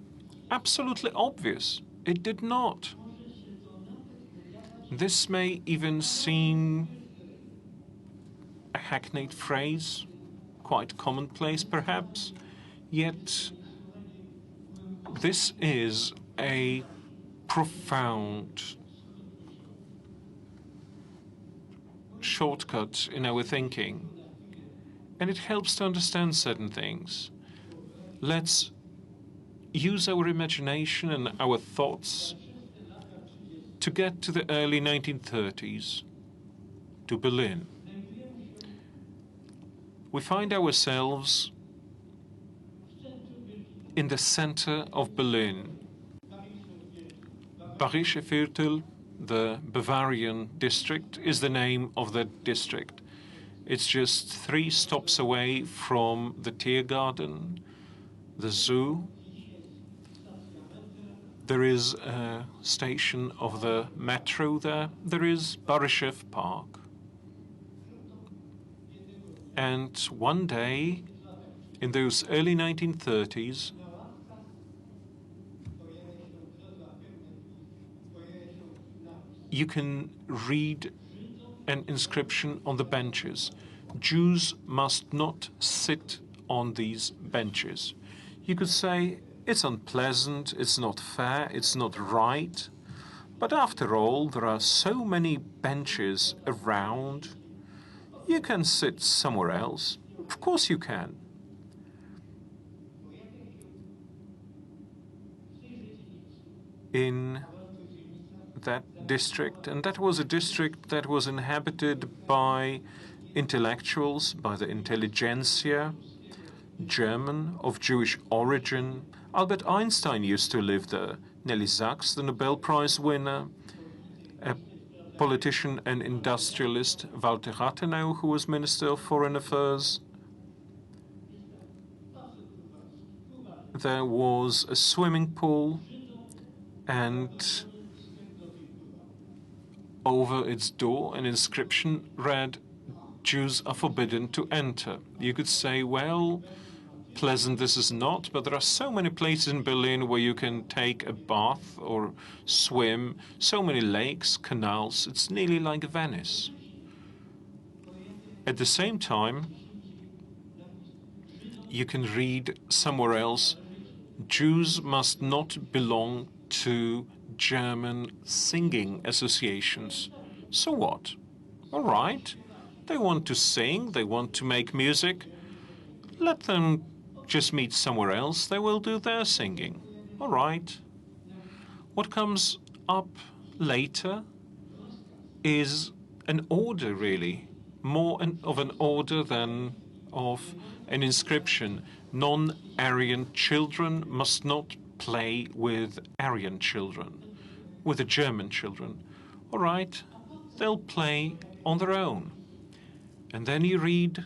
Speaker 2: Absolutely obvious. It did not. This may even seem a hackneyed phrase, quite commonplace perhaps, yet this is a profound shortcut in our thinking. and it helps to understand certain things. Let's use our imagination and our thoughts to get to the early 1930s, to Berlin. We find ourselves in the center of Berlin. Bayerische Viertel, the Bavarian district, is the name of that district. It's just 3 stops away from the Tiergarten, the zoo. There is a station of the metro there. There is Baryschew Park. And one day, in those early 1930s, you can read an inscription on the benches. Jews must not sit on these benches. You could say, it's unpleasant, it's not fair, it's not right. But after all, there are so many benches around. You can sit somewhere else. Of course you can. In that district, and that was a district that was inhabited by intellectuals, by the intelligentsia, German, of Jewish origin. Albert Einstein used to live there. Nelly Sachs, the Nobel Prize winner, a politician and industrialist, Walter Rathenau, who was Minister of Foreign Affairs. There was a swimming pool, and over its door an inscription read, "Jews are forbidden to enter." You could say, well, pleasant this is not, but there are so many places in Berlin where you can take a bath or swim, so many lakes, canals, it's nearly like Venice. At the same time, you can read somewhere else, Jews must not belong to German singing associations. So what? All right, they want to sing, they want to make music. Let them just meet somewhere else, they will do their singing. All right. What comes up later is an order, really, more of an order than of an inscription. Non-Aryan children must not play with Aryan children, with the German children. All right, they'll play on their own. And then you read,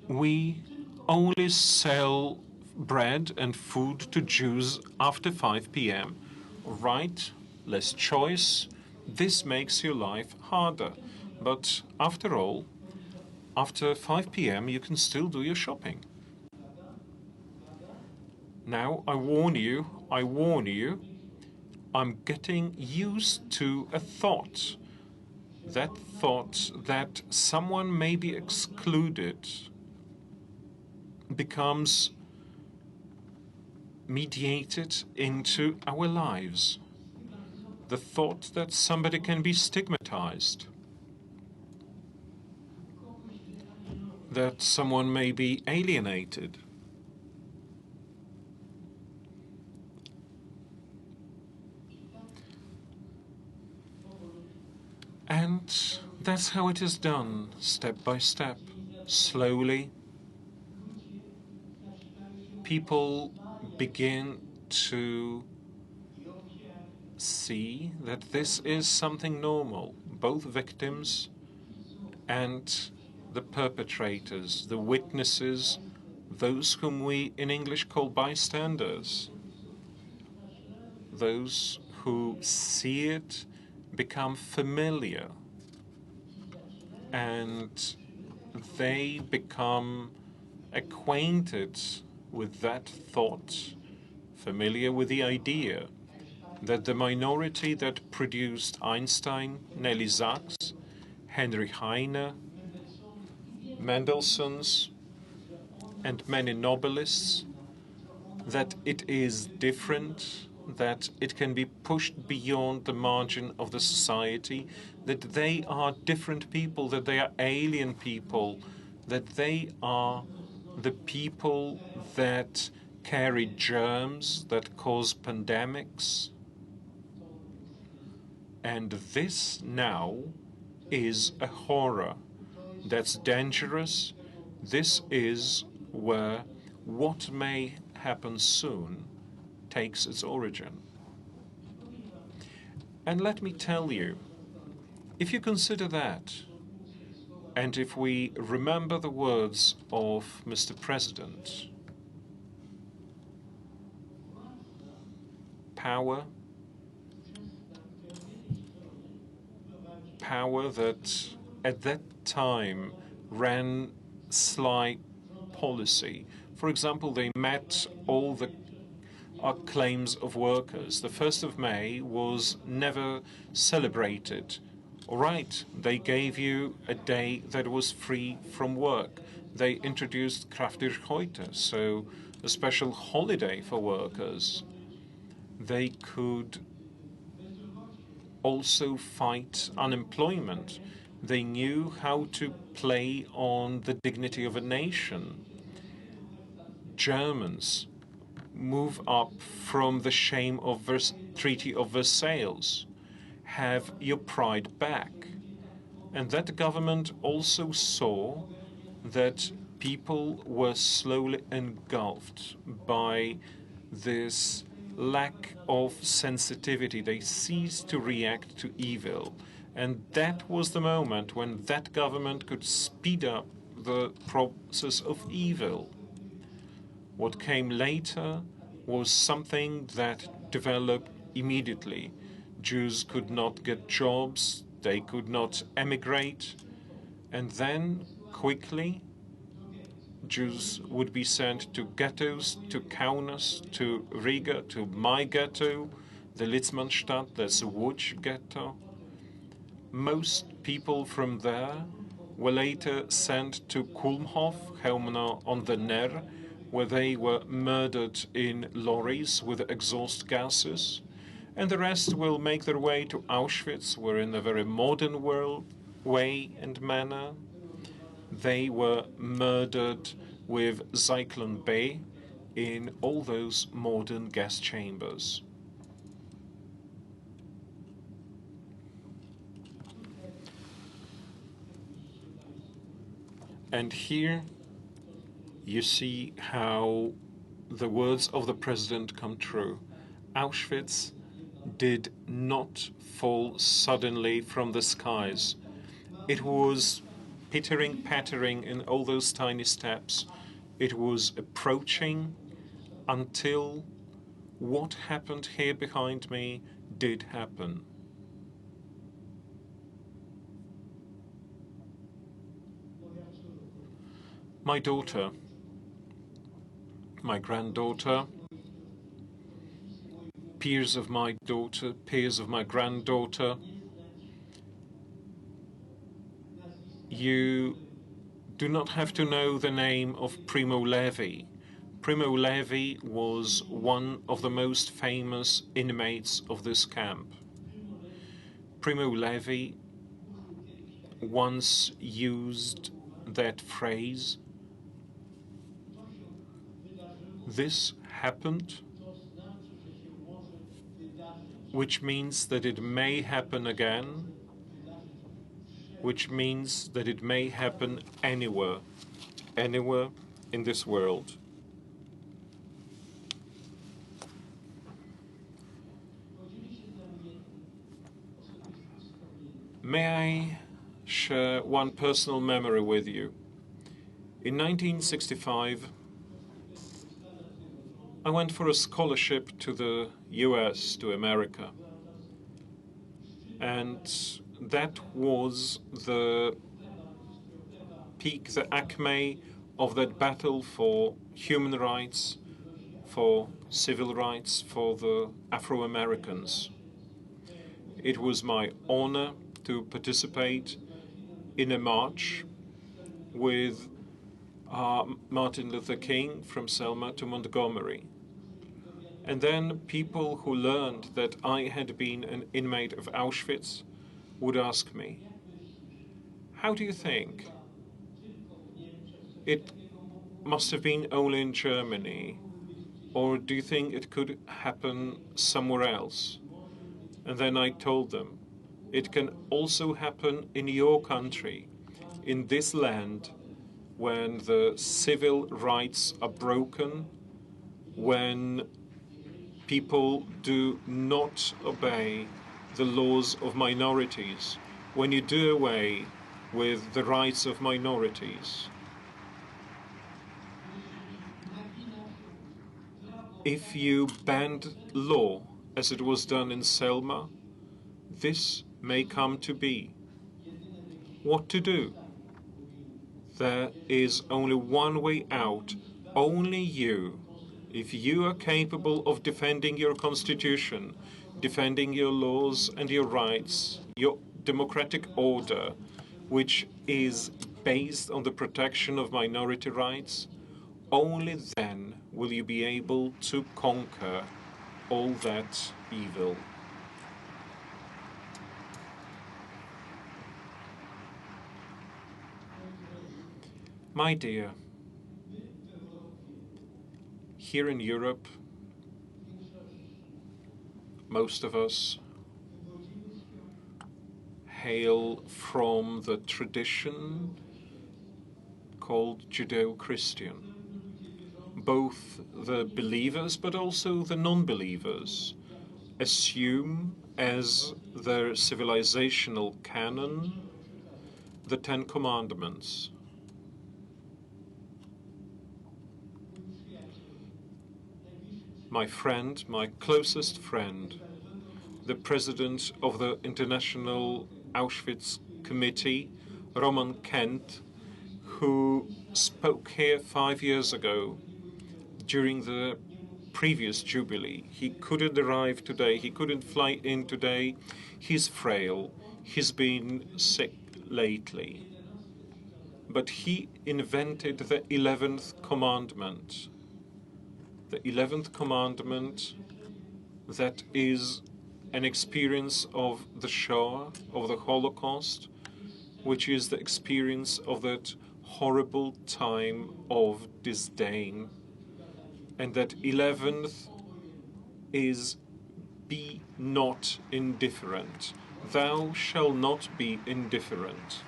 Speaker 2: we only sell bread and food to Jews after 5 p.m. All right, less choice. This makes your life harder. But after all, after 5 p.m., you can still do your shopping. Now, I warn you, I'm getting used to a thought. That thought that someone may be excluded becomes mediated into our lives. The thought that somebody can be stigmatized, that someone may be alienated. And that's how it is done, step by step, slowly. People begin to see that this is something normal. Both victims and the perpetrators, the witnesses, those whom we in English call bystanders, those who see it become familiar, and they become acquainted with that thought, familiar with the idea that the minority that produced Einstein, Nelly Sachs, Henry Heine, Mendelssohn's, and many Nobelists, that it is different, that it can be pushed beyond the margin of the society, that they are different people, that they are alien people, that they are the people that carry germs, that cause pandemics. And this now is a horror that's dangerous. This is where what may happen soon takes its origin. And let me tell you, if you consider that, and if we remember the words of Mr. President, power that at that time ran sly policy. For example, they met all the claims of workers. The 1st of May was never celebrated. All right, they gave you a day that was free from work. They introduced Kraftig heute, so a special holiday for workers. They could also fight unemployment. They knew how to play on the dignity of a nation. Germans move up from the shame of Treaty of Versailles. Have your pride back. And that government also saw that people were slowly engulfed by this lack of sensitivity. They ceased to react to evil. And that was the moment when that government could speed up the process of evil. What came later was something that developed immediately. Jews could not get jobs, they could not emigrate, and then quickly Jews would be sent to ghettos, to Kaunas, to Riga, to my ghetto, the Litzmannstadt, that's a Łódź ghetto. Most people from there were later sent to Kulmhof, Chełmno on the Ner, where they were murdered in lorries with exhaust gases. And the rest will make their way to Auschwitz, where in a very modern way and manner, they were murdered with Zyklon B in all those modern gas chambers. And here you see how the words of the president come true. Auschwitz did not fall suddenly from the skies. It was pattering in all those tiny steps. It was approaching until what happened here behind me did happen. My daughter, my granddaughter, peers of my daughter, peers of my granddaughter, you do not have to know the name of Primo Levi. Primo Levi was one of the most famous inmates of this camp. Primo Levi once used that phrase, "This happened," which means that it may happen again, which means that it may happen anywhere in this world. May I share one personal memory with you? In 1965, I went for a scholarship to the US, to America. And that was the peak, the acme of that battle for human rights, for civil rights, for the Afro-Americans. It was my honor to participate in a march with Martin Luther King from Selma to Montgomery. And then people who learned that I had been an inmate of Auschwitz would ask me, how do you think? It must have been only in Germany, or do you think it could happen somewhere else? And then I told them, it can also happen in your country, in this land, when the civil rights are broken, when people do not obey the laws of minorities, when you do away with the rights of minorities. If you bend law, as it was done in Selma, this may come to be. What to do? There is only one way out. Only you. If you are capable of defending your constitution, defending your laws and your rights, your democratic order, which is based on the protection of minority rights, only then will you be able to conquer all that evil. My dear, here in Europe, most of us hail from the tradition called Judeo-Christian. Both the believers but also the non-believers assume as their civilizational canon the Ten Commandments. My friend, my closest friend, the president of the International Auschwitz Committee, Roman Kent, who spoke here 5 years ago during the previous Jubilee. He couldn't arrive today, he couldn't fly in today. He's frail, he's been sick lately. But he invented the 11th commandment. The 11th commandment that is an experience of the Shoah, of the Holocaust, which is the experience of that horrible time of disdain. And that 11th is be not indifferent. Thou shalt not be indifferent.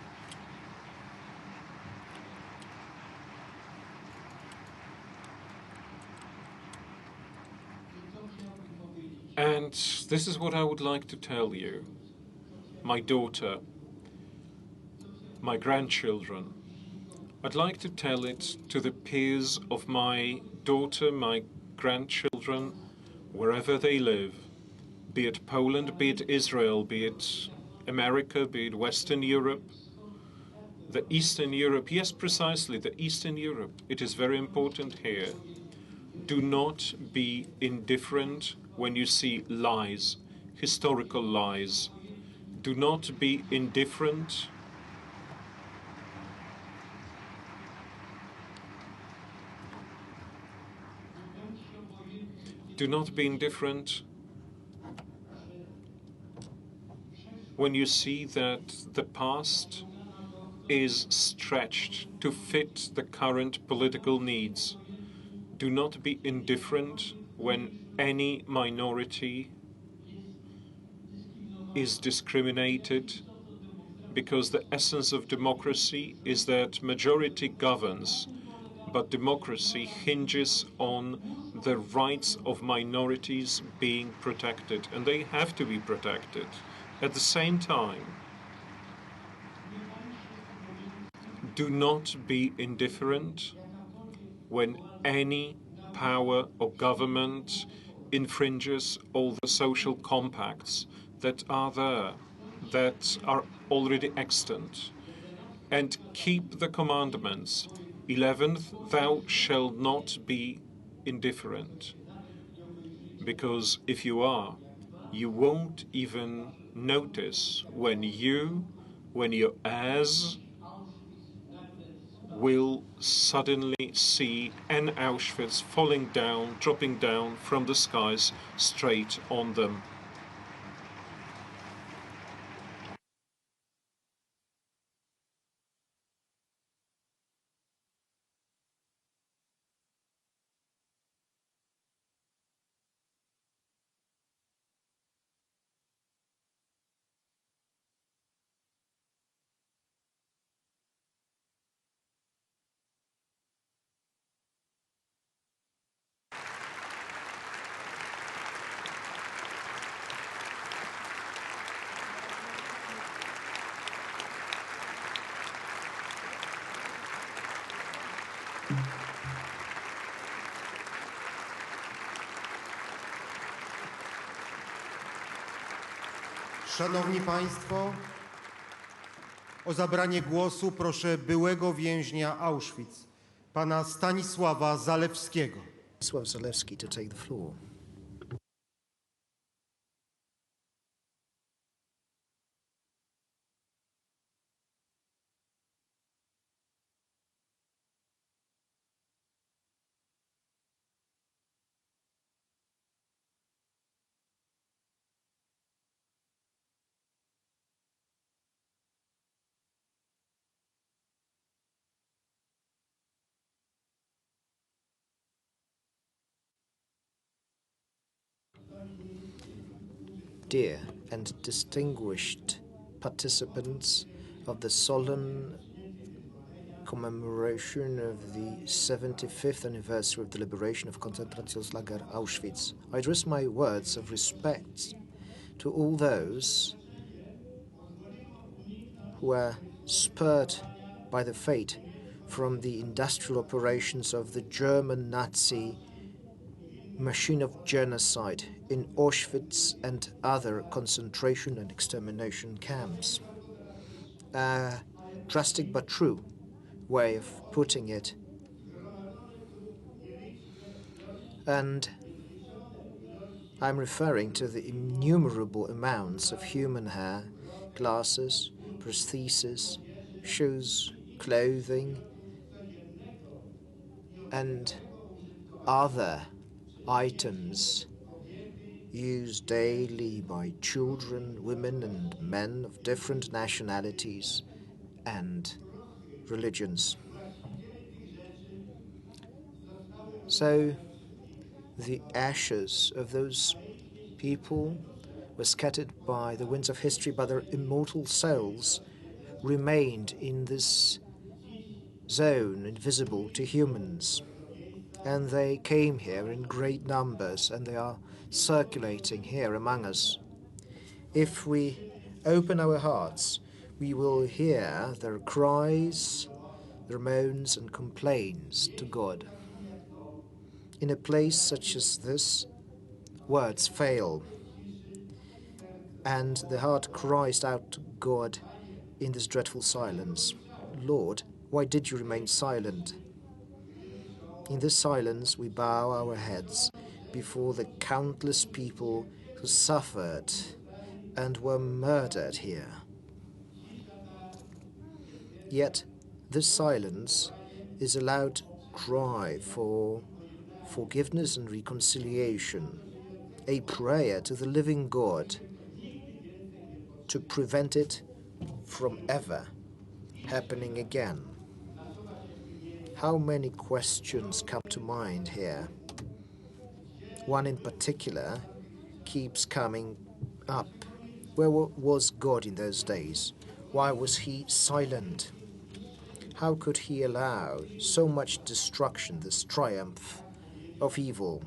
Speaker 2: And this is what I would like to tell you. My daughter, my grandchildren. I'd like to tell it to the peers of my daughter, my grandchildren, wherever they live, be it Poland, be it Israel, be it America, be it Western Europe, the Eastern Europe, yes, precisely, the Eastern Europe. It is very important here. Do not be indifferent when you see lies, historical lies. Do not be indifferent when you see that the past is stretched to fit the current political needs. Do not be indifferent when any minority is discriminated, because the essence of democracy is that majority governs, but democracy hinges on the rights of minorities being protected, and they have to be protected. At the same time, do not be indifferent when any power or government infringes all the social compacts that are there, that are already extant. And keep the commandments. 11th, thou shalt not be indifferent. Because if you are, you won't even notice when your heirs will suddenly see an Auschwitz falling down, dropping down from the skies straight on them.
Speaker 1: Szanowni Państwo, o zabranie głosu proszę byłego więźnia Auschwitz, pana Stanisława Zalewskiego.
Speaker 3: Stanisław Zalewski to take the floor. Dear and distinguished participants of the solemn commemoration of the 75th anniversary of the liberation of Konzentrationslager Auschwitz, I address my words of respect to all those who were spurred by the fate from the industrial operations of the German Nazi machine of genocide in Auschwitz and other concentration and extermination camps. A drastic but true way of putting it. And I'm referring to the innumerable amounts of human hair, glasses, prostheses, shoes, clothing, and other items used daily by children, women, and men of different nationalities and religions. So the ashes of those people were scattered by the winds of history, but their immortal souls remained in this zone, invisible to humans. And they came here in great numbers, and they are circulating here among us. If we open our hearts, we will hear their cries, their moans and complaints to God. In a place such as this, words fail, and the heart cries out to God in this dreadful silence. Lord, why did you remain silent? In this silence, we bow our heads before the countless people who suffered and were murdered here. Yet, this silence is a loud cry for forgiveness and reconciliation, a prayer to the living God to prevent it from ever happening again. How many questions come to mind here? One in particular keeps coming up. Where was God in those days? Why was he silent? How could he allow so much destruction, this triumph of evil?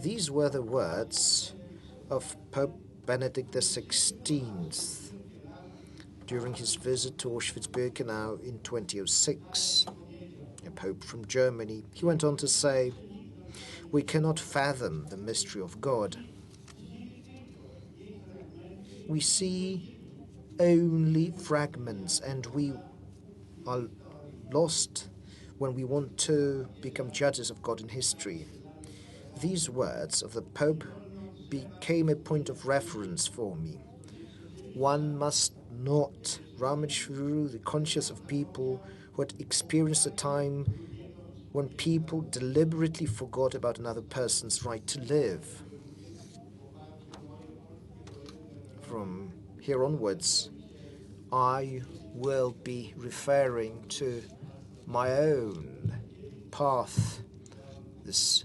Speaker 3: These were the words of Pope Benedict XVI during his visit to Auschwitz-Birkenau in 2006, a pope from Germany. He went on to say, "We cannot fathom the mystery of God. We see only fragments, and we are lost when we want to become judges of God in history." These words of the Pope became a point of reference for me. One must not rummage through the conscience of people who who had experienced a time when people deliberately forgot about another person's right to live. From here onwards, I will be referring to my own path, this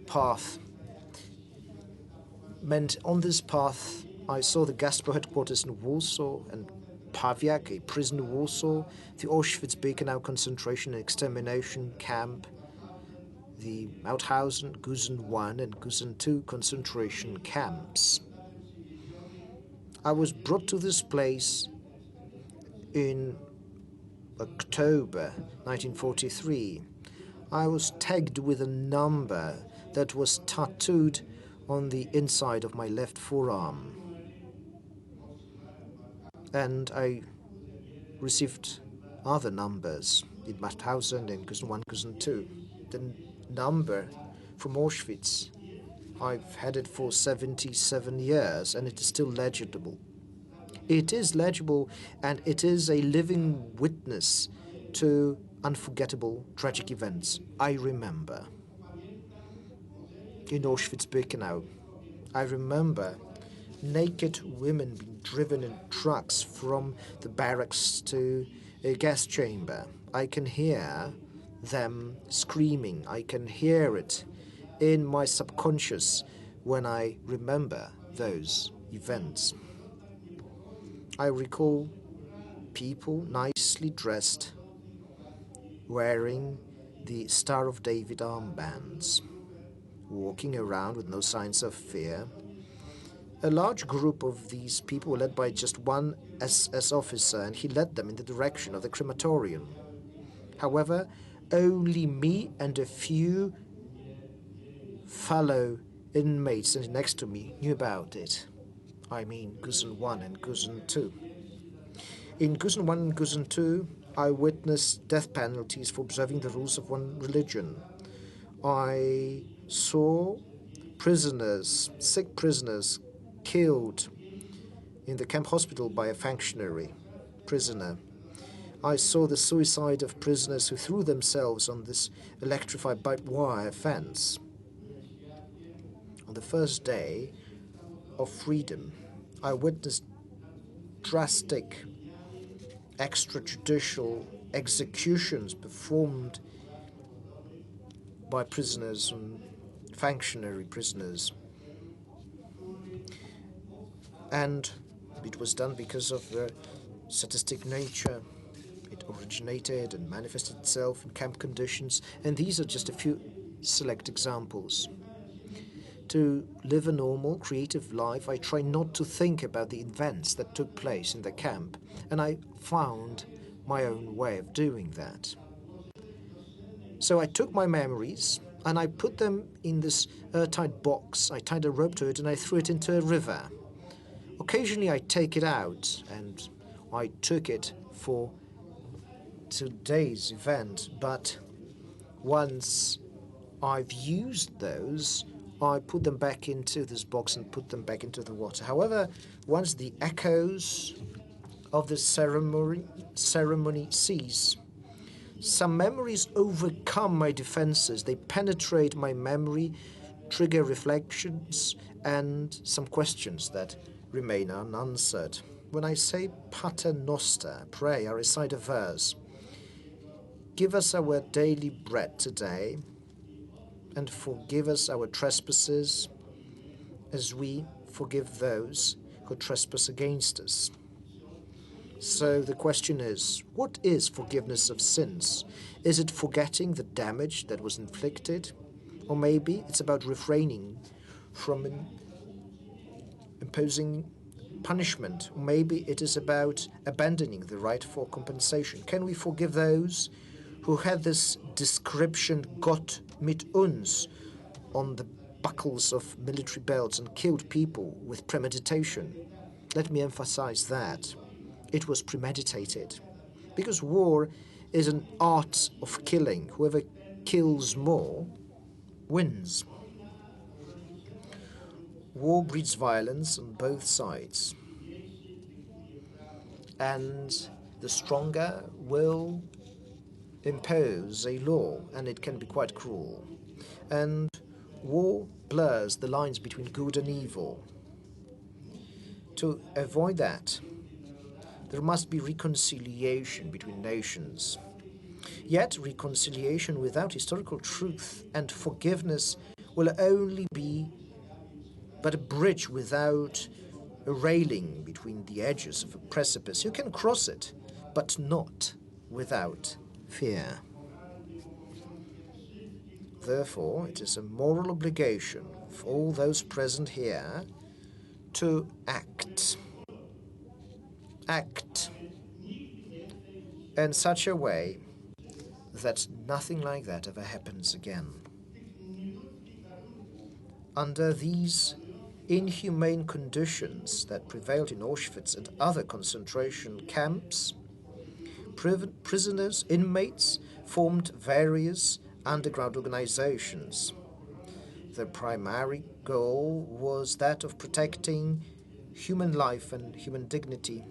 Speaker 3: path meant on this path I saw the Gestapo headquarters in Warsaw and Pawiak, a prison in Warsaw, the Auschwitz-Birkenau concentration and extermination camp, the Mauthausen, Gusen I and Gusen II concentration camps. I was brought to this place in October 1943. I was tagged with a number that was tattooed on the inside of my left forearm. And I received other numbers in Mauthausen and Gusen I, Gusen II. The number from Auschwitz, I've had it for 77 years and it is still legible. It is legible and it is a living witness to unforgettable tragic events I remember. In Auschwitz-Birkenau, I remember naked women being driven in trucks from the barracks to a gas chamber. I can hear them screaming. I can hear it in my subconscious when I remember those events. I recall people nicely dressed, wearing the Star of David armbands, walking around with no signs of fear. A large group of these people were led by just one SS officer, and he led them in the direction of the crematorium. However, only me and a few fellow inmates standing next to me knew about it. I mean Gusen I and Gusen II. In Gusen I and Gusen II, I witnessed death penalties for observing the rules of one religion. I saw prisoners, sick prisoners, killed in the camp hospital by a functionary prisoner. I saw the suicide of prisoners who threw themselves on this electrified barbed wire fence. On the first day of freedom, I witnessed drastic extrajudicial executions performed by prisoners and functionary prisoners. And it was done because of the sadistic nature. It originated and manifested itself in camp conditions, and these are just a few select examples. To live a normal, creative life, I try not to think about the events that took place in the camp, and I found my own way of doing that. So I took my memories and I put them in this airtight box. I tied a rope to it and I threw it into a river. Occasionally I take it out, and I took it for today's event, but once I've used those, I put them back into this box and put them back into the water. However, once the echoes of the ceremony cease, some memories overcome my defenses. They penetrate my memory, trigger reflections, and some questions that remain unanswered. When I say Pater Noster, pray, I recite a verse. Give us our daily bread today, and forgive us our trespasses, as we forgive those who trespass against us. So the question is, what is forgiveness of sins? Is it forgetting the damage that was inflicted? Or maybe it's about refraining from imposing punishment. Or maybe it is about abandoning the right for compensation. Can we forgive those who had this description, Gott mit uns, on the buckles of military belts and killed people with premeditation? Let me emphasize that. It was premeditated. Because war is an art of killing. Whoever kills more wins. War breeds violence on both sides. And the stronger will impose a law, and it can be quite cruel. And war blurs the lines between good and evil. To avoid that, there must be reconciliation between nations. Yet reconciliation without historical truth and forgiveness will only be but a bridge without a railing between the edges of a precipice. You can cross it, but not without fear. Therefore, it is a moral obligation of all those present here to act. Act in such a way that nothing like that ever happens again. Under these inhumane conditions that prevailed in Auschwitz and other concentration camps, prisoners, inmates, formed various underground organizations. Their primary goal was that of protecting human life and human dignity.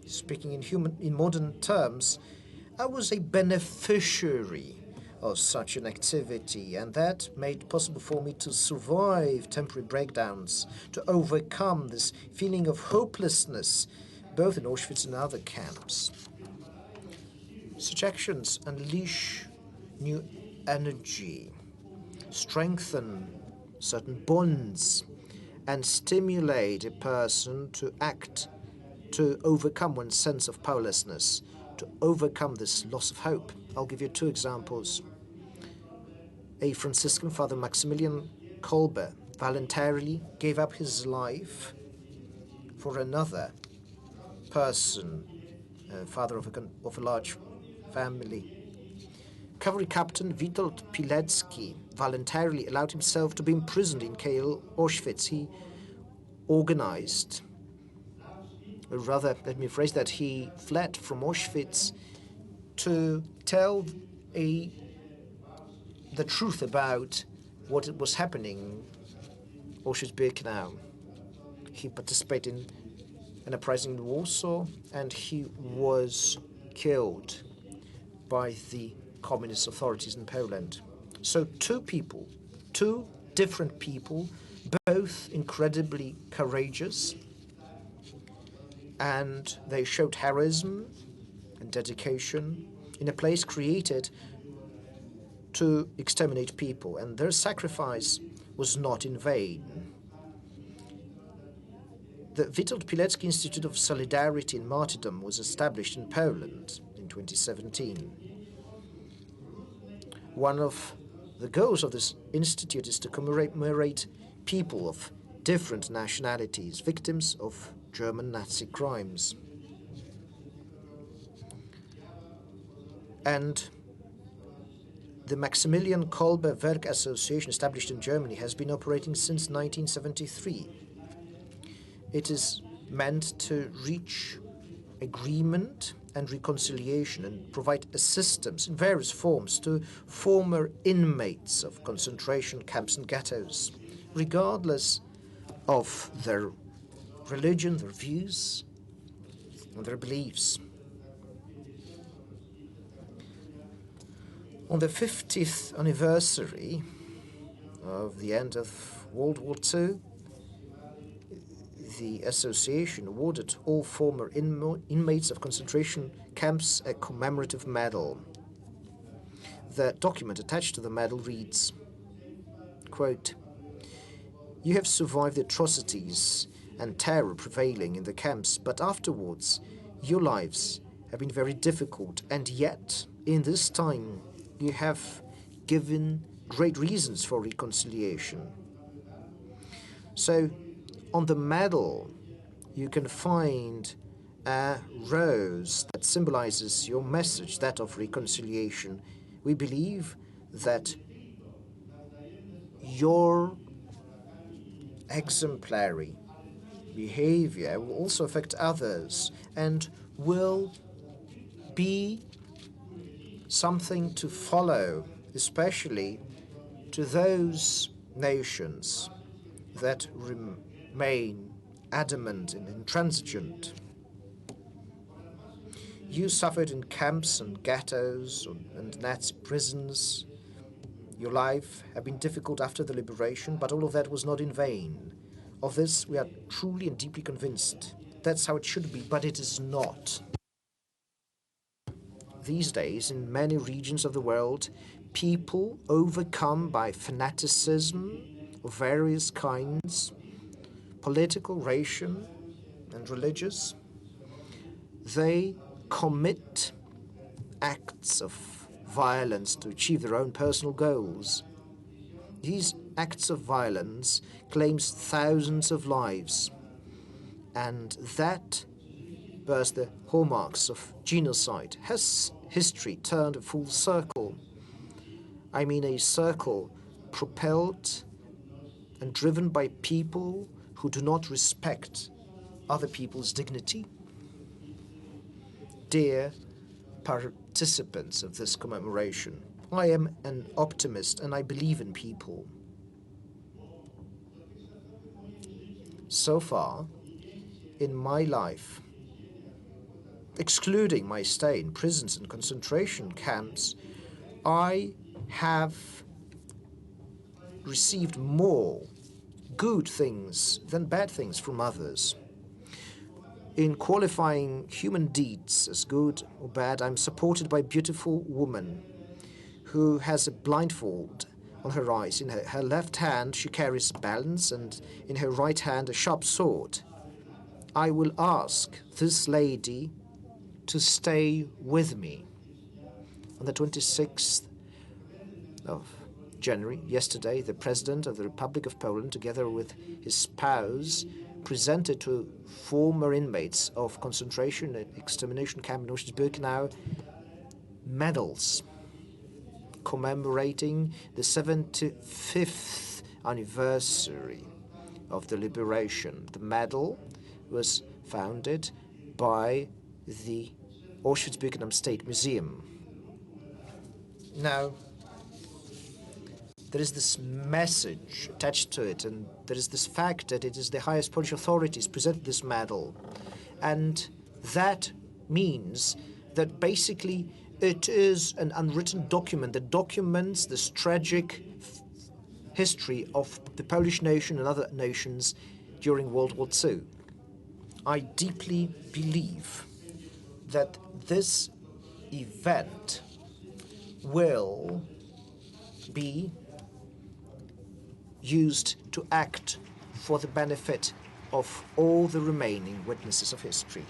Speaker 3: Speaking in modern terms, I was a beneficiary of such an activity, and that made it possible for me to survive temporary breakdowns, to overcome this feeling of hopelessness, both in Auschwitz and other camps. Such actions unleash new energy, strengthen certain bonds, and stimulate a person to act, to overcome one's sense of powerlessness, to overcome this loss of hope. I'll give you two examples. A Franciscan, Father Maximilian Kolbe, voluntarily gave up his life for another person, father of a large family. Cavalry Captain Witold Pilecki voluntarily allowed himself to be imprisoned in KL Auschwitz. He organized, or rather, let me phrase that, he fled from Auschwitz to tell the truth about what was happening in Auschwitz-Birkenau. He participated in an uprising in Warsaw, and he was killed by the communist authorities in Poland. So two different people, both incredibly courageous, and they showed heroism and dedication in a place created to exterminate people, and their sacrifice was not in vain. The Witold Pilecki Institute of Solidarity and Martyrdom was established in Poland in 2017. One of the goals of this institute is to commemorate people of different nationalities, victims of German Nazi crimes. And the Maximilian Kolbe Werk Association, established in Germany, has been operating since 1973. It is meant to reach agreement and reconciliation and provide assistance in various forms to former inmates of concentration camps and ghettos, regardless of their religion, their views, and their beliefs. On the 50th anniversary of the end of World War II, the association awarded all former inmates of concentration camps a commemorative medal. The document attached to the medal reads, quote, "You have survived the atrocities and terror prevailing in the camps, but afterwards your lives have been very difficult, and yet in this time you have given great reasons for reconciliation." So on the medal, you can find a rose that symbolizes your message, that of reconciliation. We believe that your exemplary behavior will also affect others and will be something to follow, especially to those nations that remain adamant and intransigent. You suffered in camps and ghettos and Nazi prisons. Your life had been difficult after the liberation, but all of that was not in vain. Of this, we are truly and deeply convinced. That's how it should be, but it is not. These days, in many regions of the world, people overcome by fanaticism of various kinds, political, racial, and religious, they commit acts of violence to achieve their own personal goals. These acts of violence claims thousands of lives, and that bears the hallmarks of genocide. Has history turned a full circle? I mean a circle propelled and driven by people who do not respect other people's dignity? Dear participants of this commemoration, I am an optimist and I believe in people. So far, in my life, excluding my stay in prisons and concentration camps, I have received more good things than bad things from others. In qualifying human deeds as good or bad, I'm supported by a beautiful woman who has a blindfold on her eyes. In her left hand, she carries balance, and in her right hand, a sharp sword. I will ask this lady to stay with me. On the 26th of January, yesterday, the President of the Republic of Poland, together with his spouse, presented to former inmates of concentration and extermination camp in Auschwitz-Birkenau medals commemorating the 75th anniversary of the liberation. The medal was founded by the Auschwitz-Birkenau State Museum. Now, there is this message attached to it, and there is this fact that it is the highest Polish authorities present this medal. And that means that basically it is an unwritten document that documents this tragic history of the Polish nation and other nations during World War II. I deeply believe that this event will be used to act for the benefit of all the remaining witnesses of history.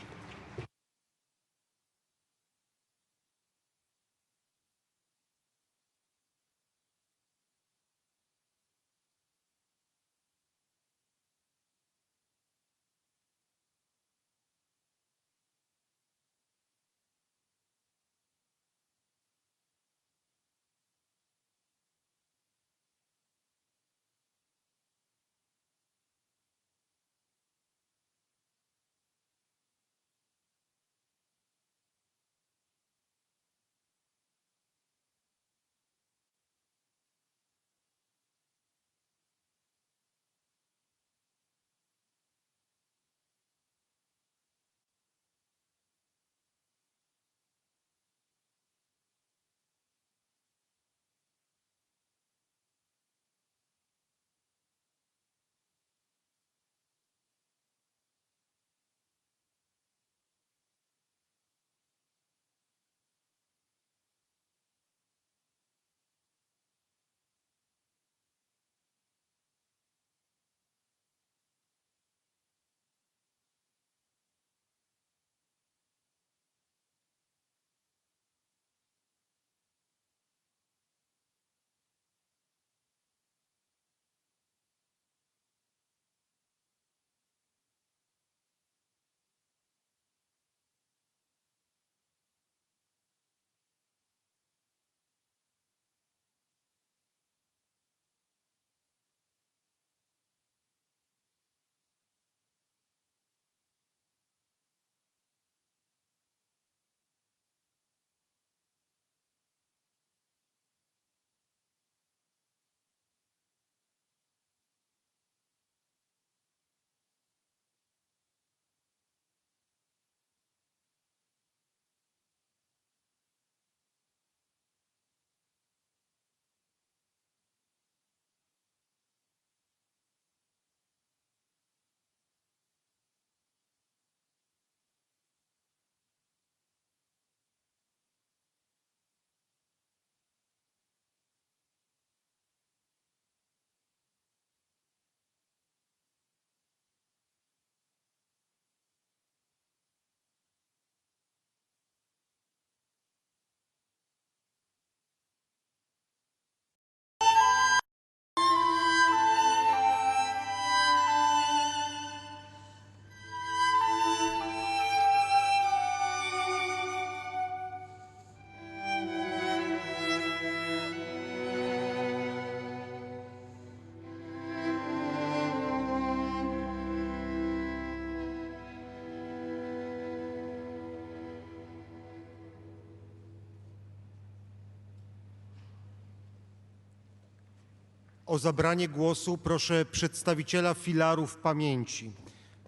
Speaker 1: O zabranie głosu proszę przedstawiciela filarów pamięci,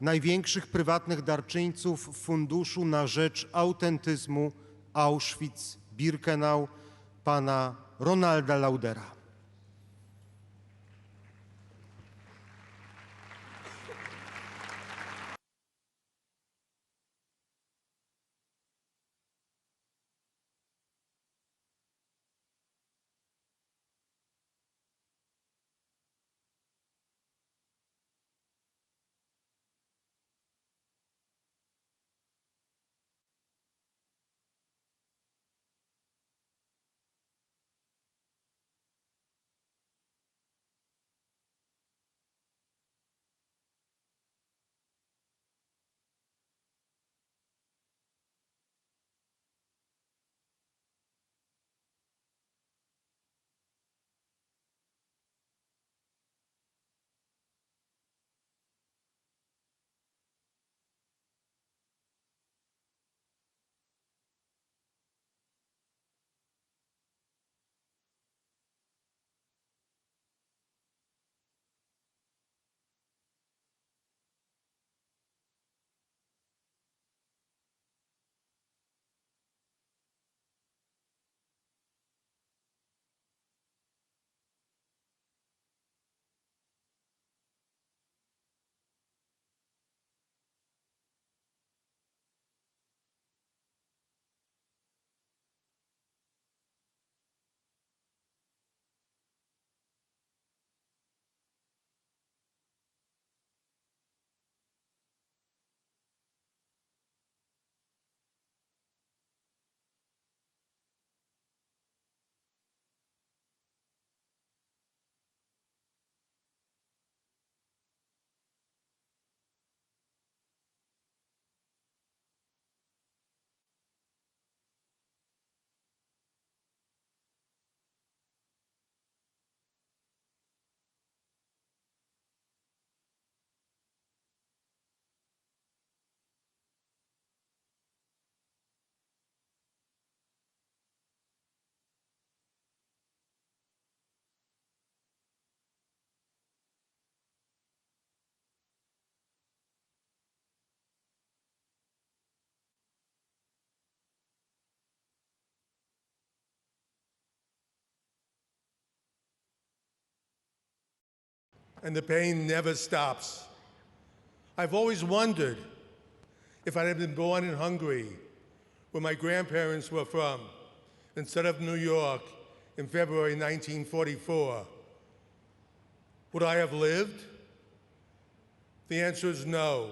Speaker 1: największych prywatnych darczyńców Funduszu na rzecz autentyzmu Auschwitz-Birkenau, pana Ronalda Laudera.
Speaker 6: And the pain never stops. I've always wondered if I had been born in Hungary, where my grandparents were from, instead of New York in February 1944, would I have lived? The answer is no.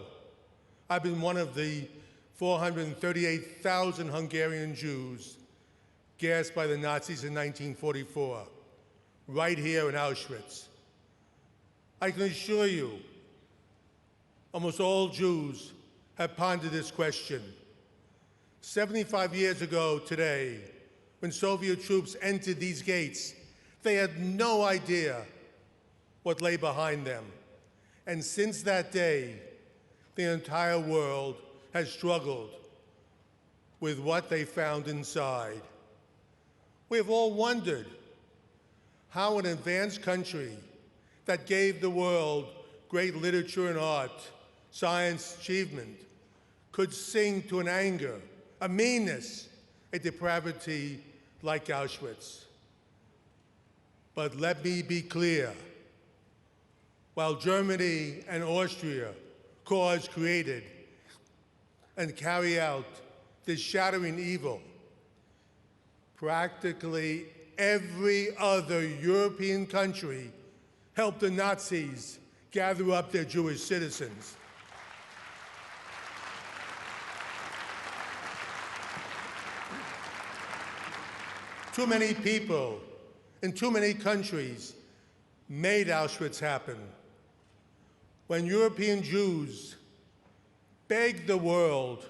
Speaker 6: I've been one of the 438,000 Hungarian Jews gassed by the Nazis in 1944, right here in Auschwitz. I can assure you, almost all Jews have pondered this question. 75 years ago today, when Soviet troops entered these gates, they had no idea what lay behind them. And since that day, the entire world has struggled with what they found inside. We have all wondered how an advanced country that gave the world great literature and art, science achievement, could sink to an anger, a meanness, a depravity like Auschwitz. But let me be clear. While Germany and Austria cause created and carry out this shattering evil, practically every other European country helped the Nazis gather up their Jewish citizens. Too many people in too many countries made Auschwitz happen. When European Jews begged the world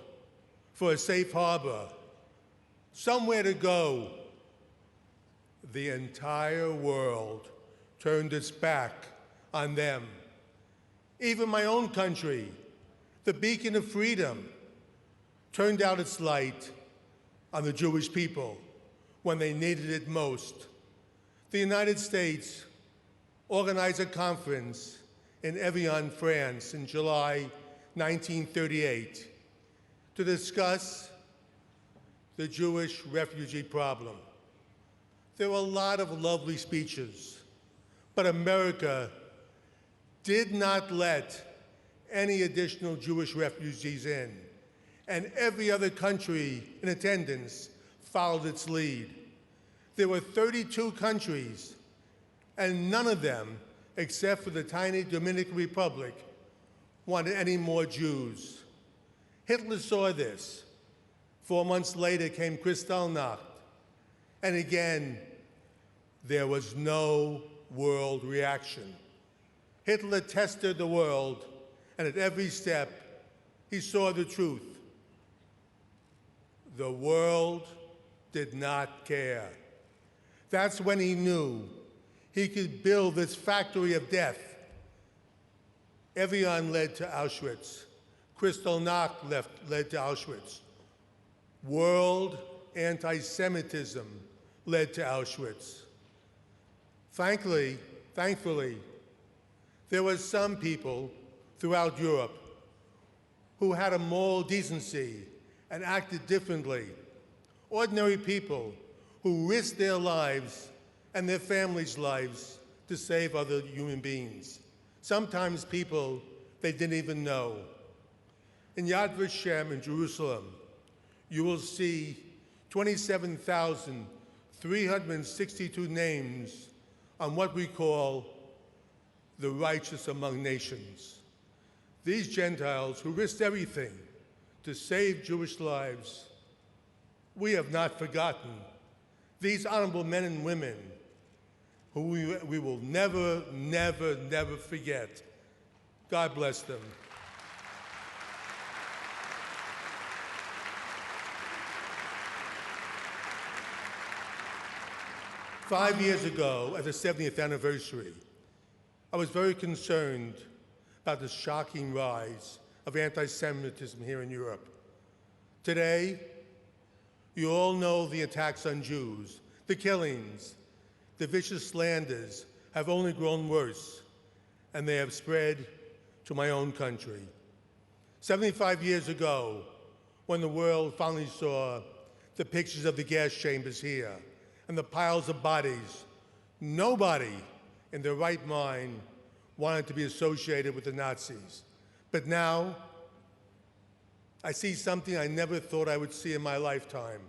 Speaker 6: for a safe harbor, somewhere to go, the entire world turned its back on them. Even my own country, the beacon of freedom, turned out its light on the Jewish people when they needed it most. The United States organized a conference in Evian, France in July 1938 to discuss the Jewish refugee problem. There were a lot of lovely speeches, but America did not let any additional Jewish refugees in, and every other country in attendance followed its lead. There were 32 countries, and none of them, except for the tiny Dominican Republic, wanted any more Jews. Hitler saw this. 4 months later came Kristallnacht, and again, there was no world reaction. Hitler tested the world, and at every step, he saw the truth. The world did not care. That's when he knew he could build this factory of death. Evian led to Auschwitz. Kristallnacht led to Auschwitz. World anti-Semitism led to Auschwitz. Thankfully, there were some people throughout Europe who had a moral decency and acted differently. Ordinary people who risked their lives and their families' lives to save other human beings. Sometimes people they didn't even know. In Yad Vashem in Jerusalem, you will see 27,362 names on what we call the righteous among nations. These Gentiles who risked everything to save Jewish lives, we have not forgotten. These honorable men and women who we will never, never, never forget. God bless them. Five years ago, at the 70th anniversary, I was very concerned about the shocking rise of anti-Semitism here in Europe. Today, you all know the attacks on Jews, the killings, the vicious slanders have only grown worse, and they have spread to my own country. 75 years ago, when the world finally saw the pictures of the gas chambers here and the piles of bodies, nobody in their right mind wanted to be associated with the Nazis. But now, I see something I never thought I would see in my lifetime: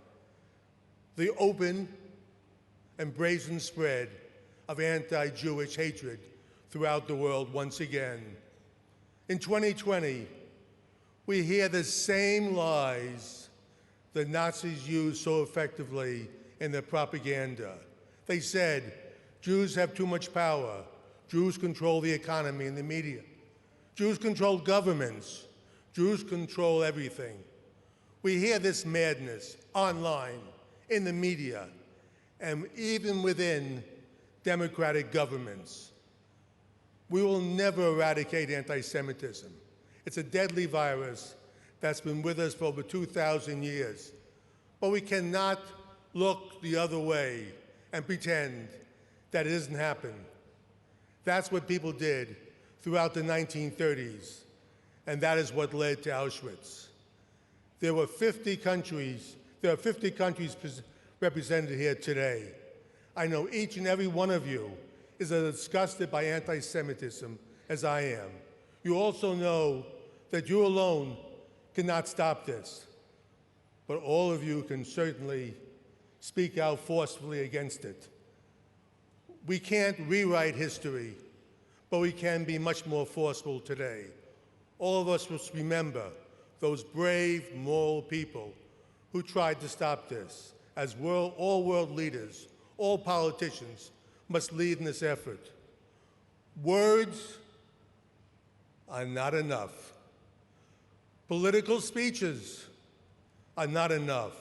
Speaker 6: the open and brazen spread of anti-Jewish hatred throughout the world once again. In 2020, we hear the same lies the Nazis used so effectively in their propaganda. They said, Jews have too much power. Jews control the economy and the media. Jews control governments. Jews control everything. We hear this madness online, in the media, and even within democratic governments. We will never eradicate anti-Semitism. It's a deadly virus that's been with us for over 2,000 years. But we cannot look the other way and pretend that it doesn't happen. That's what people did throughout the 1930s, and that is what led to Auschwitz. There are 50 countries represented here today. I know each and every one of you is as disgusted by anti-Semitism as I am. You also know that you alone cannot stop this, but all of you can certainly speak out forcefully against it. We can't rewrite history, but we can be much more forceful today. All of us must remember those brave, moral people who tried to stop this. As all world leaders, all politicians must lead in this effort. Words are not enough. Political speeches are not enough.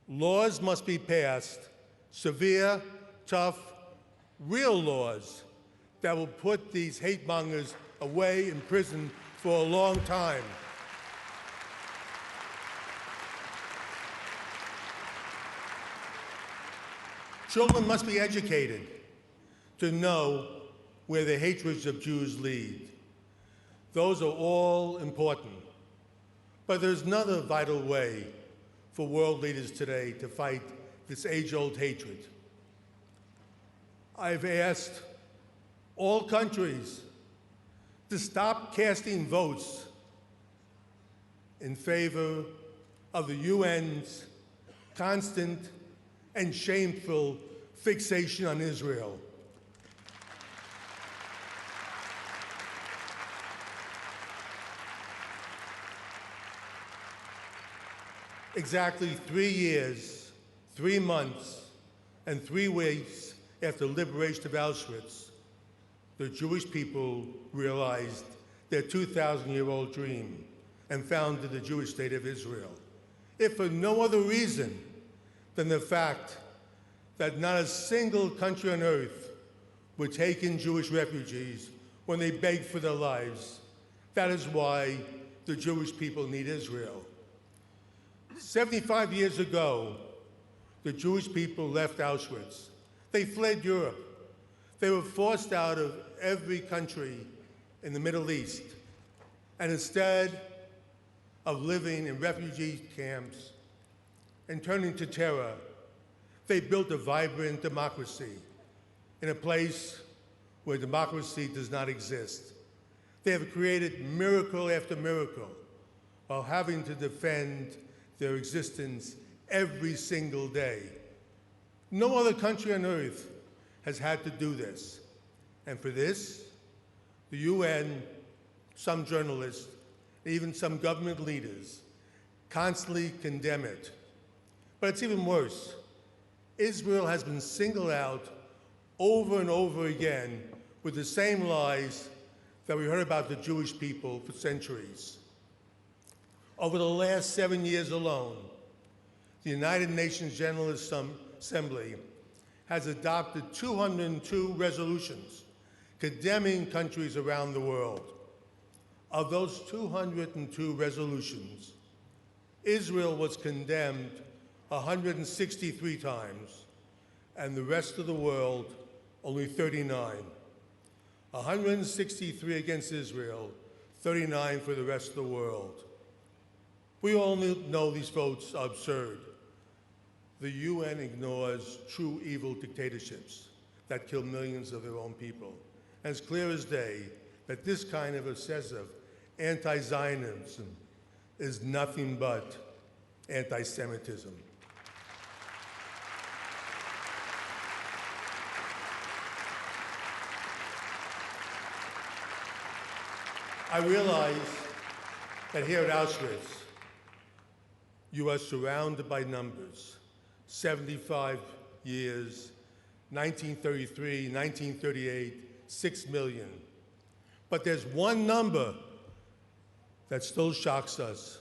Speaker 6: Laws must be passed, severe, tough, real laws that will put these hate mongers away in prison for a long time. Children must be educated. to know where the hatreds of Jews lead. Those are all important. But there's another vital way for world leaders today to fight this age-old hatred. I've asked all countries to stop casting votes in favor of the UN's constant and shameful fixation on Israel. Exactly 3 years, 3 months, and 3 weeks after the liberation of Auschwitz, the Jewish people realized their 2,000-year-old dream and founded the Jewish state of Israel, if for no other reason than the fact that not a single country on earth would take in Jewish refugees when they begged for their lives. That is why the Jewish people need Israel. 75 years ago, the Jewish people left Auschwitz. They fled Europe. They were forced out of every country in the Middle East. And instead of living in refugee camps and turning to terror, they built a vibrant democracy in a place where democracy does not exist. They have created miracle after miracle while having to defend their existence every single day. No other country on earth has had to do this. And for this, the UN, some journalists, even some government leaders constantly condemn it. But it's even worse. Israel has been singled out over and over again with the same lies that we heard about the Jewish people for centuries. Over the last 7 years alone, the United Nations General Assembly has adopted 202 resolutions condemning countries around the world. Of those 202 resolutions, Israel was condemned 163 times, and the rest of the world only 39. 163 against Israel, 39 for the rest of the world. We all know these votes are absurd. The UN ignores true evil dictatorships that kill millions of their own people. And it's clear as day that this kind of excessive anti-Zionism is nothing but anti-Semitism. I realize that here at Auschwitz, you are surrounded by numbers. 75 years, 1933, 1938, 6 million. But there's one number that still shocks us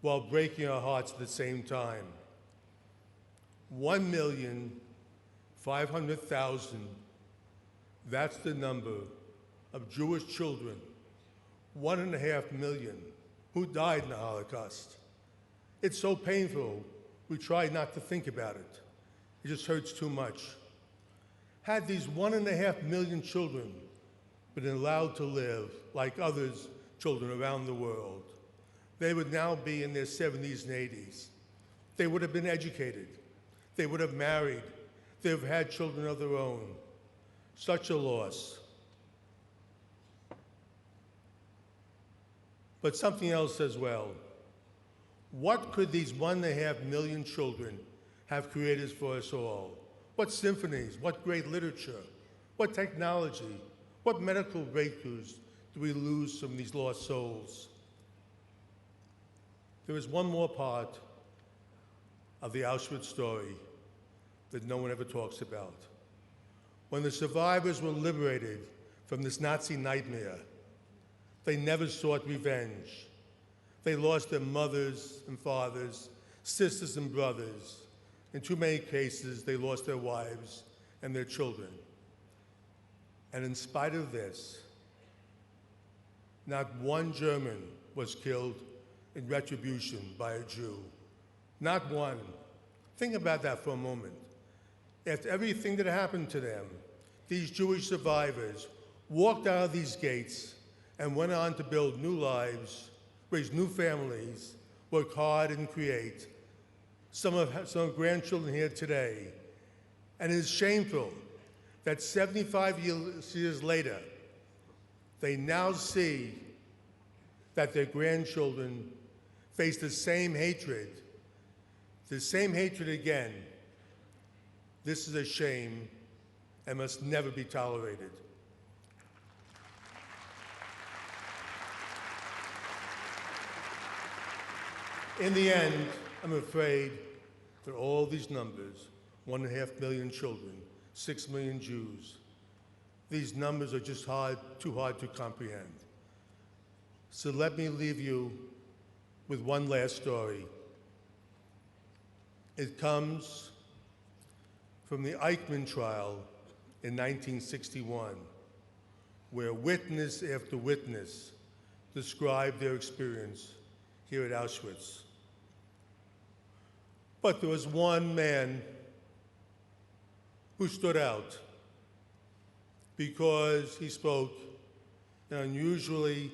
Speaker 6: while breaking our hearts at the same time. 1,500,000, that's the number of Jewish children, 1.5 million, who died in the Holocaust. It's so painful, we try not to think about it. It just hurts too much. Had these 1.5 million children been allowed to live like others, children around the world, they would now be in their 70s and 80s. They would have been educated. They would have married. They would have had children of their own. Such a loss. But something else as well. What could these 1.5 million children have created for us all? What symphonies, what great literature, what technology, what medical breakthroughs do we lose from these lost souls? There is one more part of the Auschwitz story that no one ever talks about. When the survivors were liberated from this Nazi nightmare, they never sought revenge. They lost their mothers and fathers, sisters and brothers. In too many cases, they lost their wives and their children. And in spite of this, not one German was killed in retribution by a Jew. Not one. Think about that for a moment. After everything that happened to them, these Jewish survivors walked out of these gates and went on to build new lives, raise new families, work hard and create. Some grandchildren here today. And it is shameful that 75 years later, they now see that their grandchildren face the same hatred again. This is a shame and must never be tolerated. In the end, I'm afraid that all these numbers, 1.5 million children, 6 million Jews, these numbers are just too hard to comprehend. So let me leave you with one last story. It comes from the Eichmann trial in 1961, where witness after witness described their experience here at Auschwitz. But there was one man who stood out because he spoke in an unusually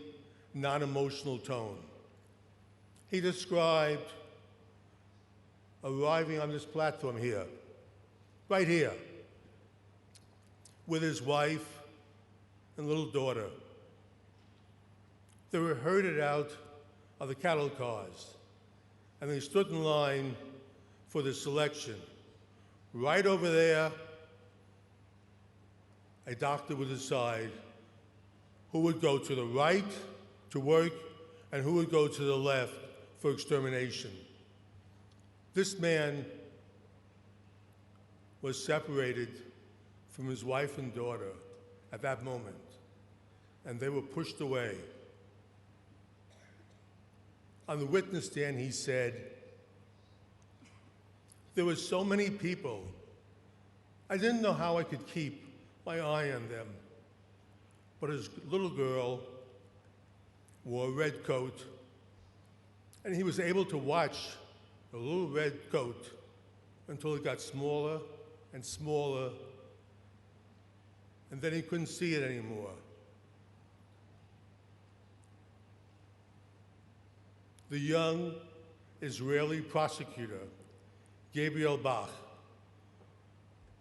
Speaker 6: non-emotional tone. He described arriving on this platform here, right here, with his wife and little daughter. They were herded out of the cattle cars, and they stood in line for the selection. Right over there, a doctor would decide who would go to the right to work and who would go to the left for extermination. This man was separated from his wife and daughter at that moment, and they were pushed away. On the witness stand, he said, "There were so many people, I didn't know how I could keep my eye on them." But his little girl wore a red coat, and he was able to watch the little red coat until it got smaller and smaller, and then he couldn't see it anymore. The young Israeli prosecutor, Gabriel Bach,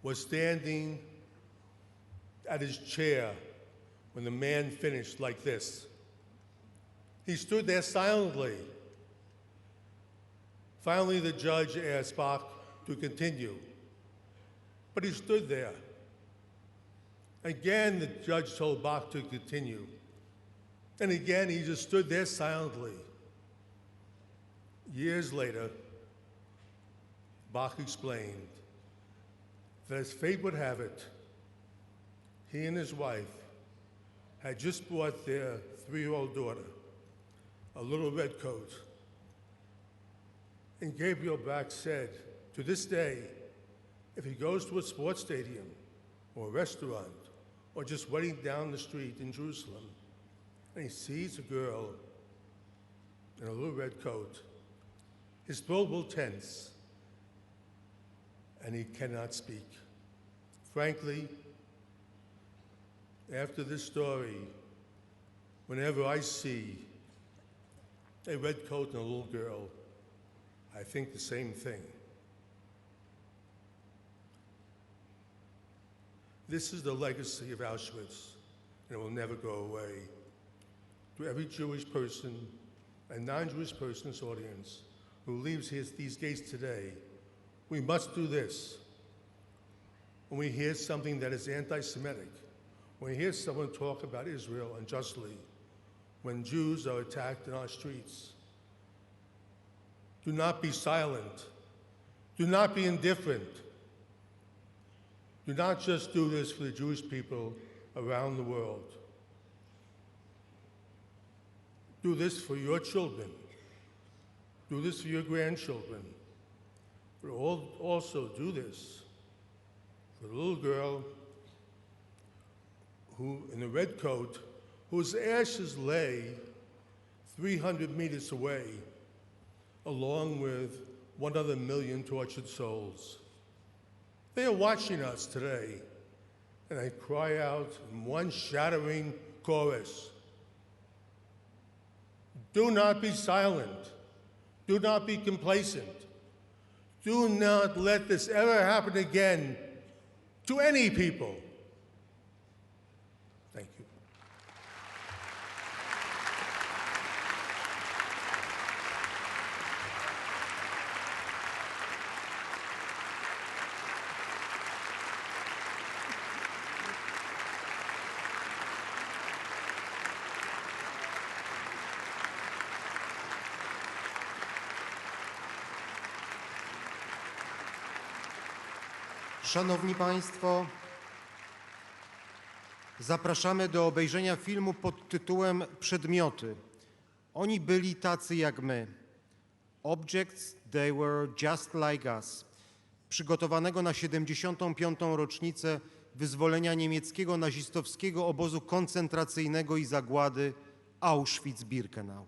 Speaker 6: was standing at his chair when the man finished like this. He stood there silently. Finally, the judge asked Bach to continue, but he stood there. Again, the judge told Bach to continue, and again, he just stood there silently. Years later, Bach explained that as fate would have it, he and his wife had just bought their 3-year-old daughter a little red coat. And Gabriel Bach said, to this day, if he goes to a sports stadium or a restaurant or just waiting down the street in Jerusalem and he sees a girl in a little red coat, his throat will tense and he cannot speak. Frankly, after this story, whenever I see a red coat and a little girl, I think the same thing. This is the legacy of Auschwitz, and it will never go away. To every Jewish person and non-Jewish person in this audience who leaves these gates today, we must do this. When we hear something that is anti-Semitic, when we hear someone talk about Israel unjustly, when Jews are attacked in our streets, do not be silent. Do not be indifferent. Do not just do this for the Jewish people around the world. Do this for your children. Do this for your grandchildren. But also do this for the little girl who, in the red coat, whose ashes lay 300 meters away, along with 1 other million tortured souls. They are watching us today. and I cry out in one shattering chorus. Do not be silent. Do not be complacent. Do not let this ever happen again to any people. Thank you.
Speaker 1: Szanowni Państwo, zapraszamy do obejrzenia filmu pod tytułem Przedmioty. Oni byli tacy jak my. Objects, they were just like us. Przygotowanego na 75. rocznicę wyzwolenia niemieckiego nazistowskiego obozu koncentracyjnego i zagłady Auschwitz-Birkenau.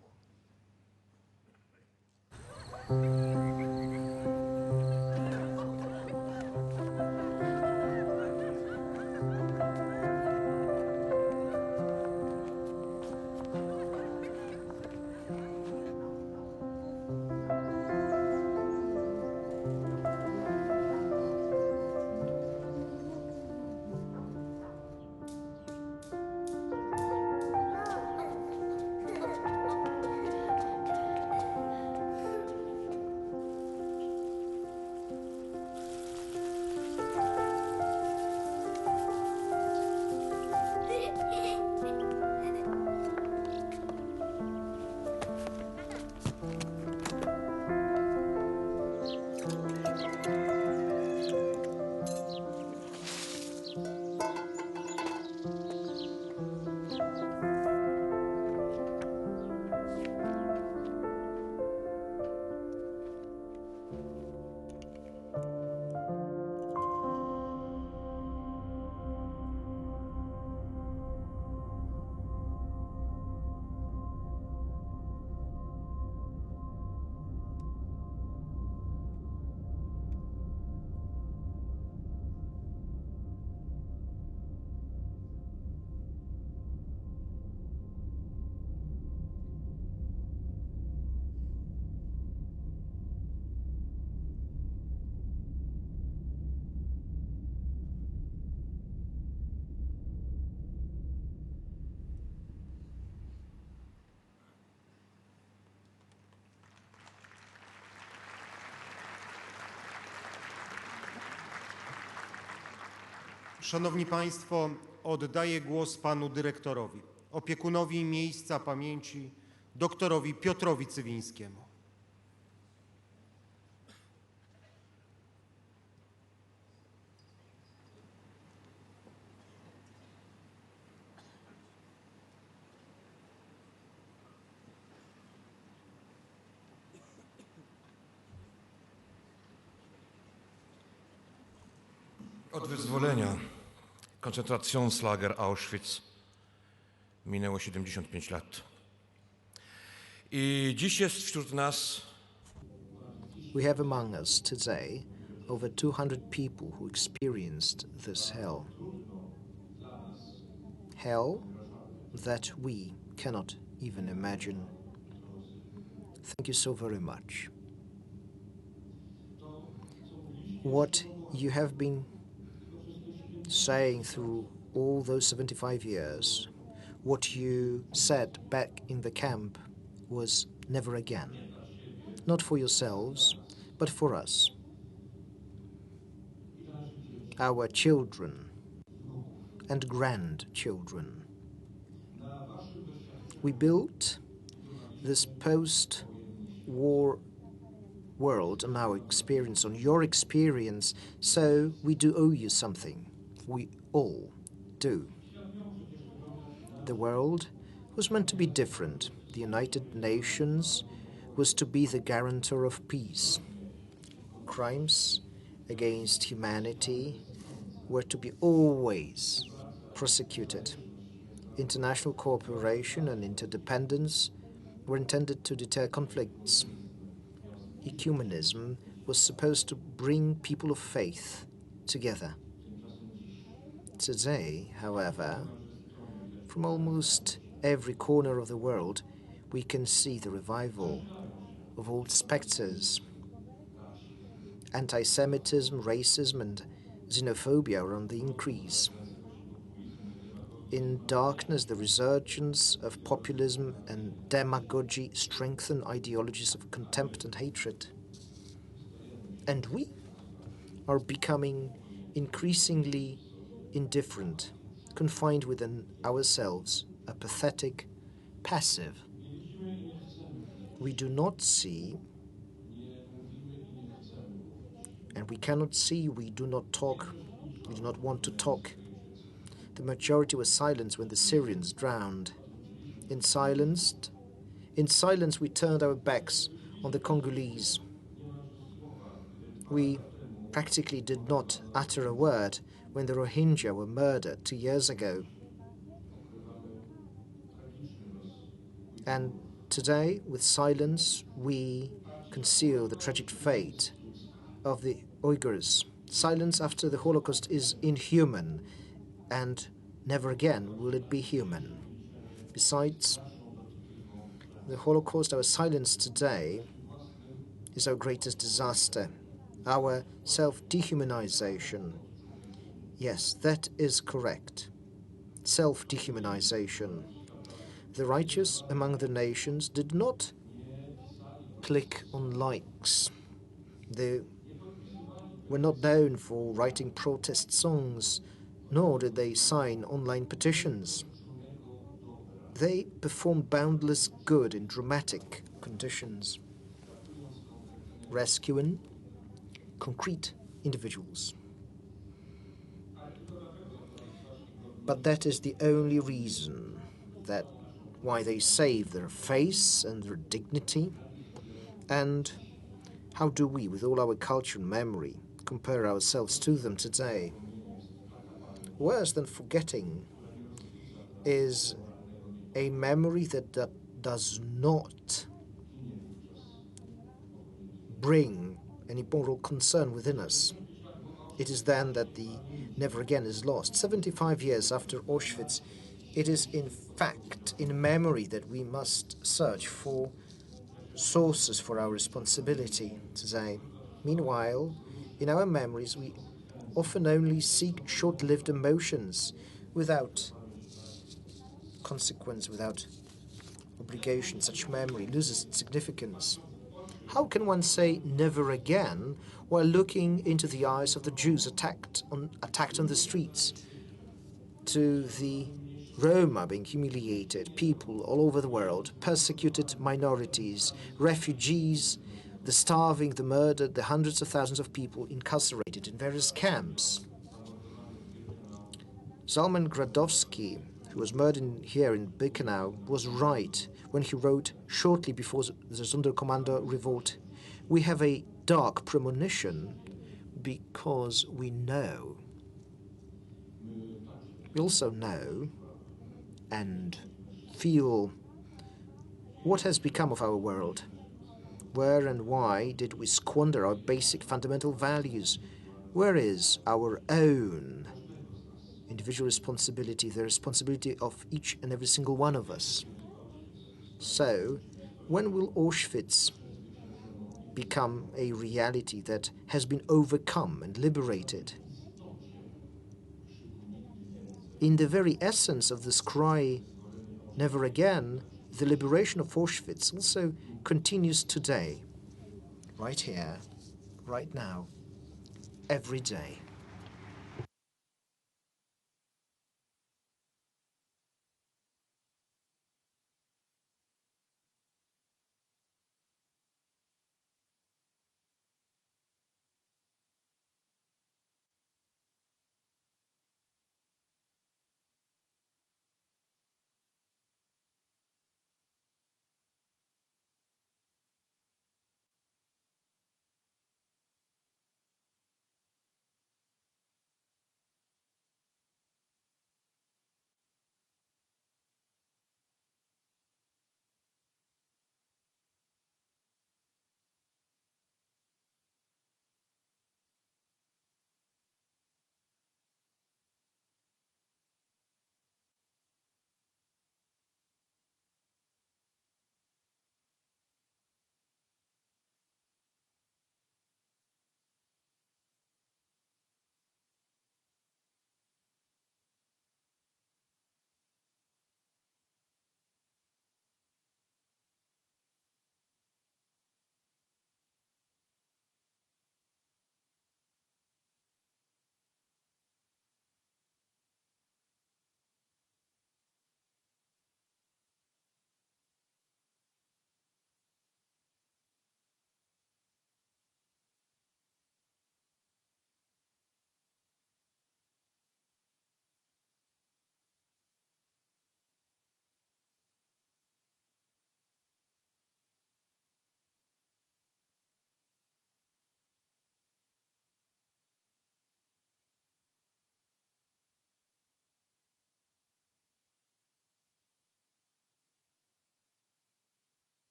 Speaker 1: Szanowni Państwo, oddaję głos panu dyrektorowi, opiekunowi miejsca pamięci, doktorowi Piotrowi Cywińskiemu.
Speaker 7: Od wyzwolenia koncentrationslager Auschwitz minęło 75 lat. I dziś jest wśród nas
Speaker 3: We have among us today over 200 people who experienced this hell. Hell that we cannot even imagine. Thank you so very much. What you have been saying through all those 75 years, what you said back in the camp was never again. Not for yourselves, but for us. Our children and grandchildren. We built this post-war world on our experience, on your experience, so we do owe you something. We all do. The world was meant to be different. The United Nations was to be the guarantor of peace. Crimes against humanity were to be always prosecuted. International cooperation and interdependence were intended to deter conflicts. Ecumenism was supposed to bring people of faith together. Today, however, from almost every corner of the world, we can see the revival of old spectres. Anti-Semitism, racism, and xenophobia are on the increase. In darkness, the resurgence of populism and demagogy strengthen ideologies of contempt and hatred. And we are becoming increasingly indifferent, confined within ourselves, apathetic, passive. We do not see, and we cannot see, we do not talk, we do not want to talk. The majority was silenced when the Syrians drowned. In silence, we turned our backs on the Congolese. We practically did not utter a word when the Rohingya were murdered 2 years ago. And today, with silence, we conceal the tragic fate of the Uyghurs. Silence after the Holocaust is inhuman, and never again will it be human. Besides the Holocaust, our silence today is our greatest disaster, our self-dehumanization. Yes, that is correct. Self-dehumanization. The righteous among the nations did not click on likes. They were not known for writing protest songs, nor did they sign online petitions. They performed boundless good in dramatic conditions, rescuing concrete individuals. But that is the only reason why they save their face and their dignity. And how do we, with all our culture and memory, compare ourselves to them today? Worse than forgetting is a memory that does not bring any moral concern within us. It is then that the never again is lost. 75 years after Auschwitz, it is in fact in memory that we must search for sources for our responsibility today. Meanwhile, in our memories, we often only seek short-lived emotions without consequence, without obligation. Such memory loses its significance. How can one say never again while looking into the eyes of the Jews attacked on the streets, to the Roma being humiliated, people all over the world, persecuted minorities, refugees, the starving, the murdered, the hundreds of thousands of people incarcerated in various camps? Salman Gradovsky, who was murdered here in Birkenau, was right when he wrote shortly before the Sonderkommando revolt, "We have a dark premonition because we know." We also know and feel what has become of our world. Where and why did we squander our basic fundamental values? Where is our own individual responsibility, the responsibility of each and every single one of us? So, when will Auschwitz become a reality that has been overcome and liberated? In the very essence of this cry, never again, the liberation of Auschwitz also continues today, right here, right now, every day.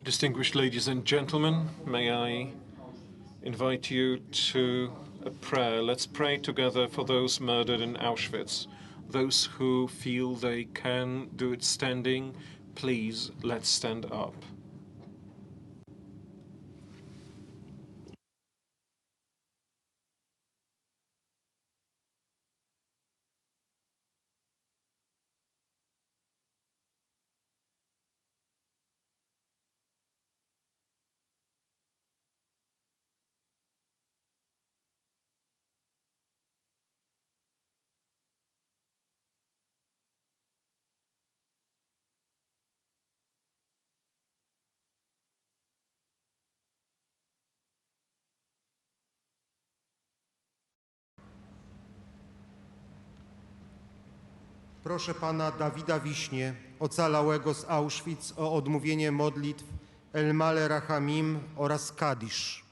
Speaker 2: Distinguished ladies and gentlemen, may I invite you to a prayer. Let's pray together for those murdered in Auschwitz. Those who feel they can do it standing, please, let's stand up.
Speaker 1: Proszę pana Dawida Wiśnie, ocalałego z Auschwitz, o odmówienie modlitw El Male Rachamim oraz Kadisz.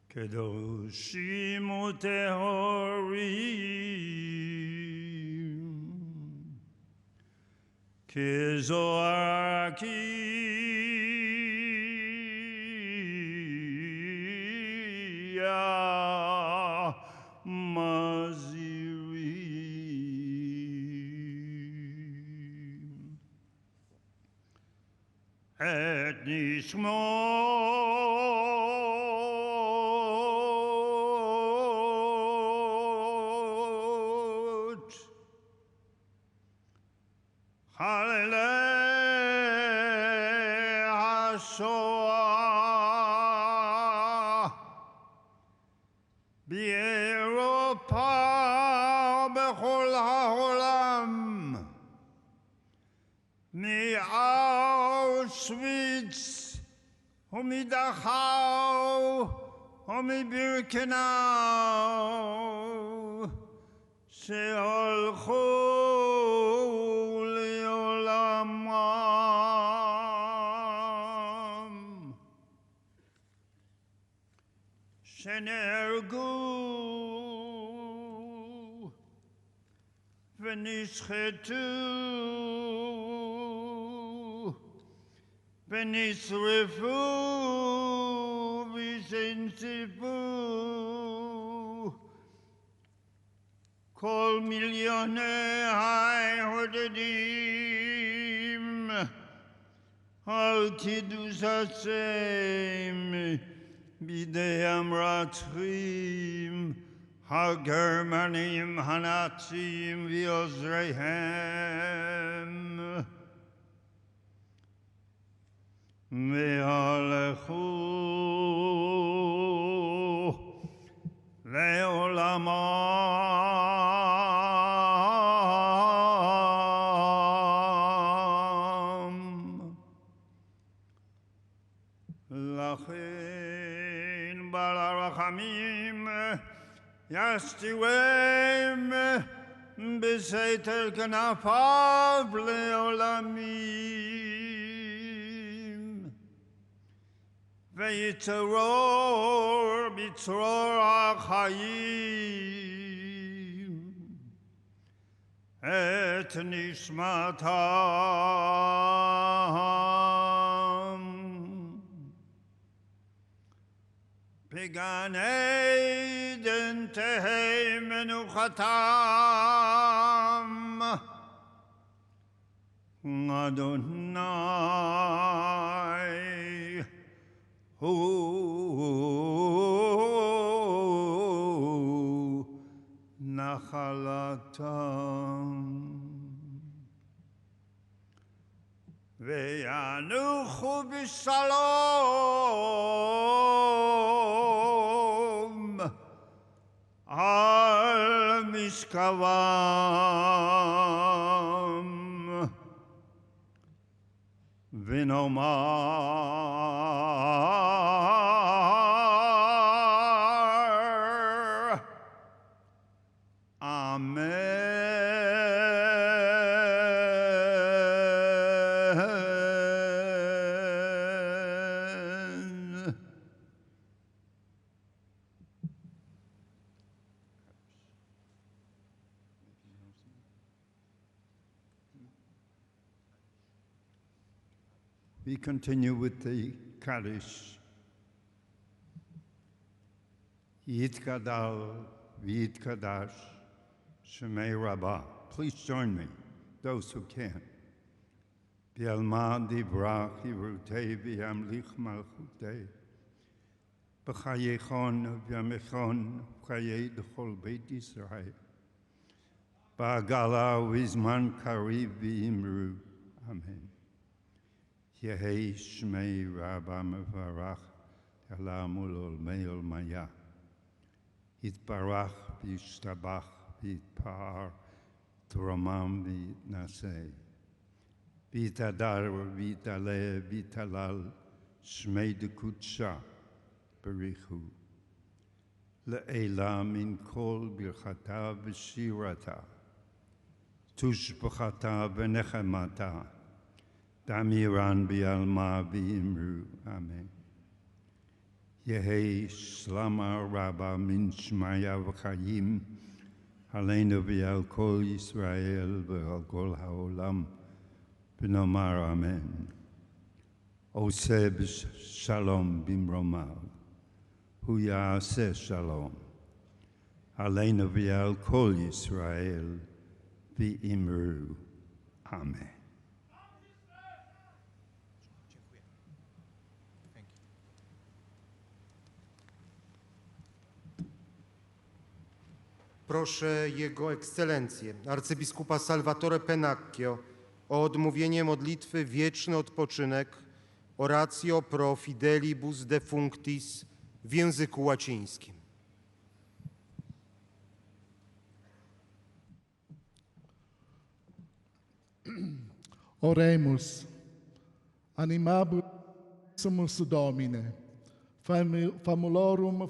Speaker 8: קדושים וטהורים, כזוהר הרקיע מזהירים את נשמות חללי השואה באירופה ובכל העולם, מאושוויץ ומדכאו ומבירקנאו, שהלכו לעולמם, שנהרגו ונשחטו ונשרפו ושנשרפו, כל מיליוני היהודים על קידוש השם בידי המרצחים הגרמנים הנאצים ועוזריהם, והלכו לעולמם. לכן בעל הרחמים יסתירם בסתר כנפיו לעולמים, ויצרור בצרור החיים את נשמתם. בגן עדן תהא מנוחתם. אדוני הוא נחלתם. וינוחו בשלום על משכבם. ונאמר אמן. We continue with the Kaddish. Yitkadal v'yitkadash Shemei Rabbah. Please join me, those who can. B'alma divrach yirutei v'yamlich malchutei. B'chayechon v'yamechon v'chayei d'chol beit Yisrael. Ba'agala v'izman kariv v'yimru. Amen. Yehei Shmei Rabba Mevarach Yalamul Olmei Olmaya Yitbarach V'yishtabach V'yitpar T'romam V'yitnasei V'yitadar V'yitaleh V'yitalal Shmei D'Kutsha Berichu Le'ela Min Kol Birchata V'shirata Tushbachata V'nechemata Damiran bi'alma v'imru. Amen. Yehei shlama rabba min shmaya v'chayim aleinu v'al kol Yisrael v'al kol ha'olam v'nomar amen. Oseh shalom b'mromav hu ya'aseh shalom aleinu v'al kol Yisrael v'imru. Amen.
Speaker 1: Proszę Jego Ekscelencję, arcybiskupa Salvatore Pennacchio, o odmówienie modlitwy Wieczny Odpoczynek Oratio pro fidelibus defunctis w języku łacińskim.
Speaker 9: Oremus, animabumus Domine, famulorum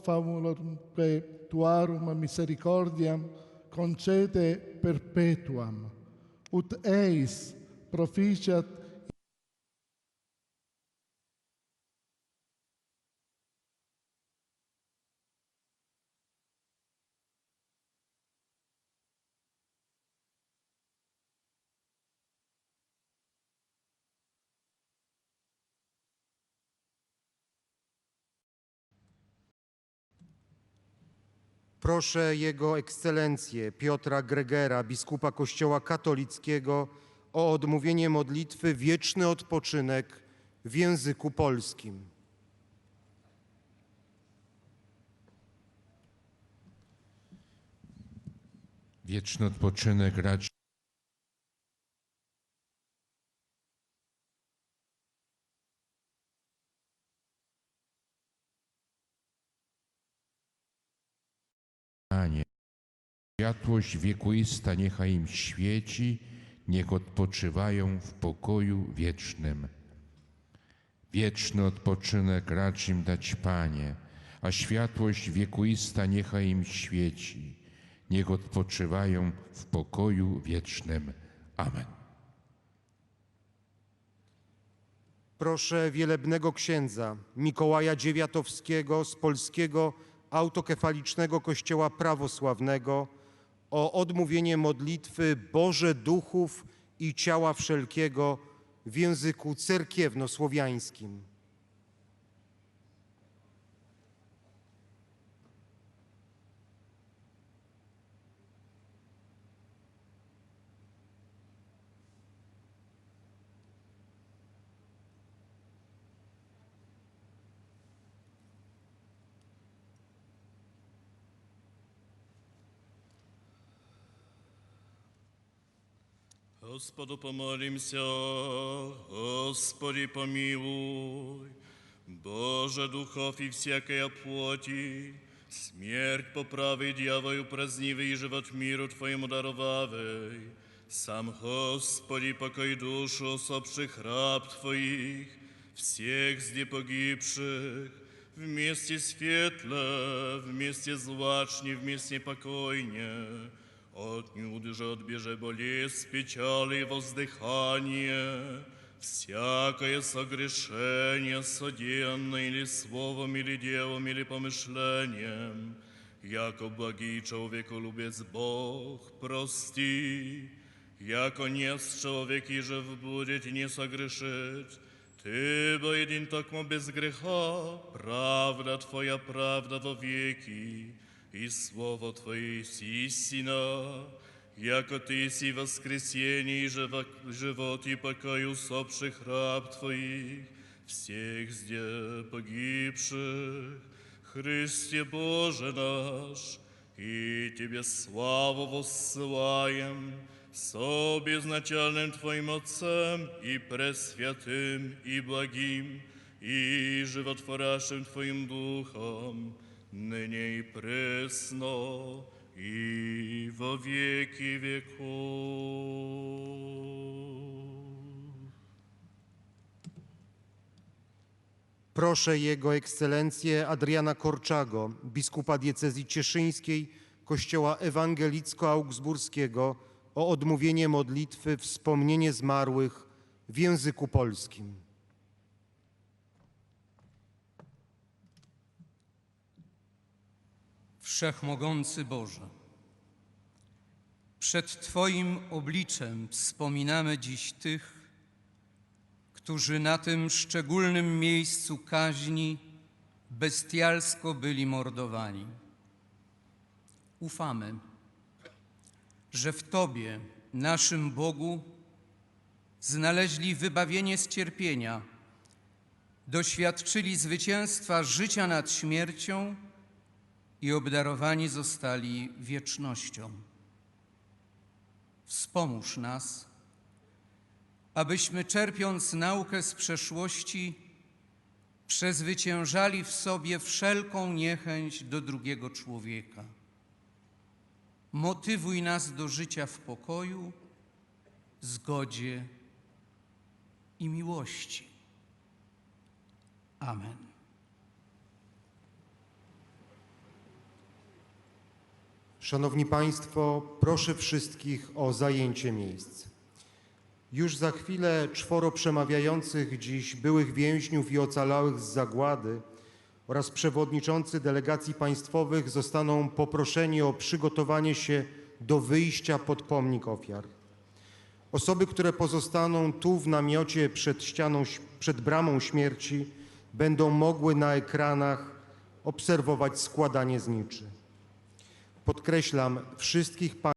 Speaker 9: tuarum misericordiam concede perpetuam, ut eis proficiat
Speaker 1: Proszę Jego Ekscelencję Piotra Gregera, biskupa Kościoła katolickiego, o odmówienie modlitwy Wieczny Odpoczynek w języku polskim.
Speaker 10: Wieczny odpoczynek racz Panie, światłość wiekuista niechaj im świeci, niech odpoczywają w pokoju wiecznym. Wieczny odpoczynek racz im dać, Panie, a światłość wiekuista niechaj im świeci, niech odpoczywają w pokoju wiecznym. Amen.
Speaker 1: Proszę wielebnego księdza Mikołaja Dziewiatowskiego z Polskiego Autokefalicznego Kościoła Prawosławnego o odmówienie modlitwy Boże duchów i ciała wszelkiego w języku cerkiewnosłowiańskim.
Speaker 11: Господу помолимся, Господи помилуй. Боже, духов и всякая плоти, смерть поправи, дьяволу празднивый и живот миру Твоему даровавый. Сам, Господи, покой душу усопших раб Твоих, всех зде погибших, вместе светло, вместе злачне, вместе покойне, отнюдь же отбеже болезнь, печали и воздыхание, всякое согрешение, содеянное или словом, или делом, или помышлением, яко благий человеколюбец Бог, прости, яко не с человек и же будет и не согрешит, Ты, бо един токмо без греха, правда Твоя правда во веки, и Слово Твое есть истина, яко Ты си воскресение и живот и покой усопших раб Твоих, всех зде погибших, Христе Боже наш, и Тебе славу воссылаем, со безначальным Твоим Отцем и пресвятым и благим и животворящим Твоим Духом, ныне и пресно и во веки веков.
Speaker 1: Proszę Jego Ekscelencję Adriana Korczago, biskupa diecezji cieszyńskiej Kościoła Ewangelicko-Augsburskiego o odmówienie modlitwy Wspomnienie zmarłych w języku polskim.
Speaker 12: Wszechmogący Boże, przed Twoim obliczem wspominamy dziś tych, którzy na tym szczególnym miejscu kaźni bestialsko byli mordowani. Ufamy, że w Tobie, naszym Bogu, znaleźli wybawienie z cierpienia, doświadczyli zwycięstwa życia nad śmiercią i obdarowani zostali wiecznością. Wspomóż nas, abyśmy, czerpiąc naukę z przeszłości, przezwyciężali w sobie wszelką niechęć do drugiego człowieka. Motywuj nas do życia w pokoju, zgodzie i miłości. Amen.
Speaker 1: Szanowni Państwo, proszę wszystkich o zajęcie miejsc. Już za chwilę 4 przemawiających dziś byłych więźniów i ocalałych z zagłady oraz przewodniczący delegacji państwowych zostaną poproszeni o przygotowanie się do wyjścia pod pomnik ofiar. Osoby, które pozostaną tu w namiocie przed bramą śmierci, będą mogły na ekranach obserwować składanie zniczy. Podkreślam, wszystkich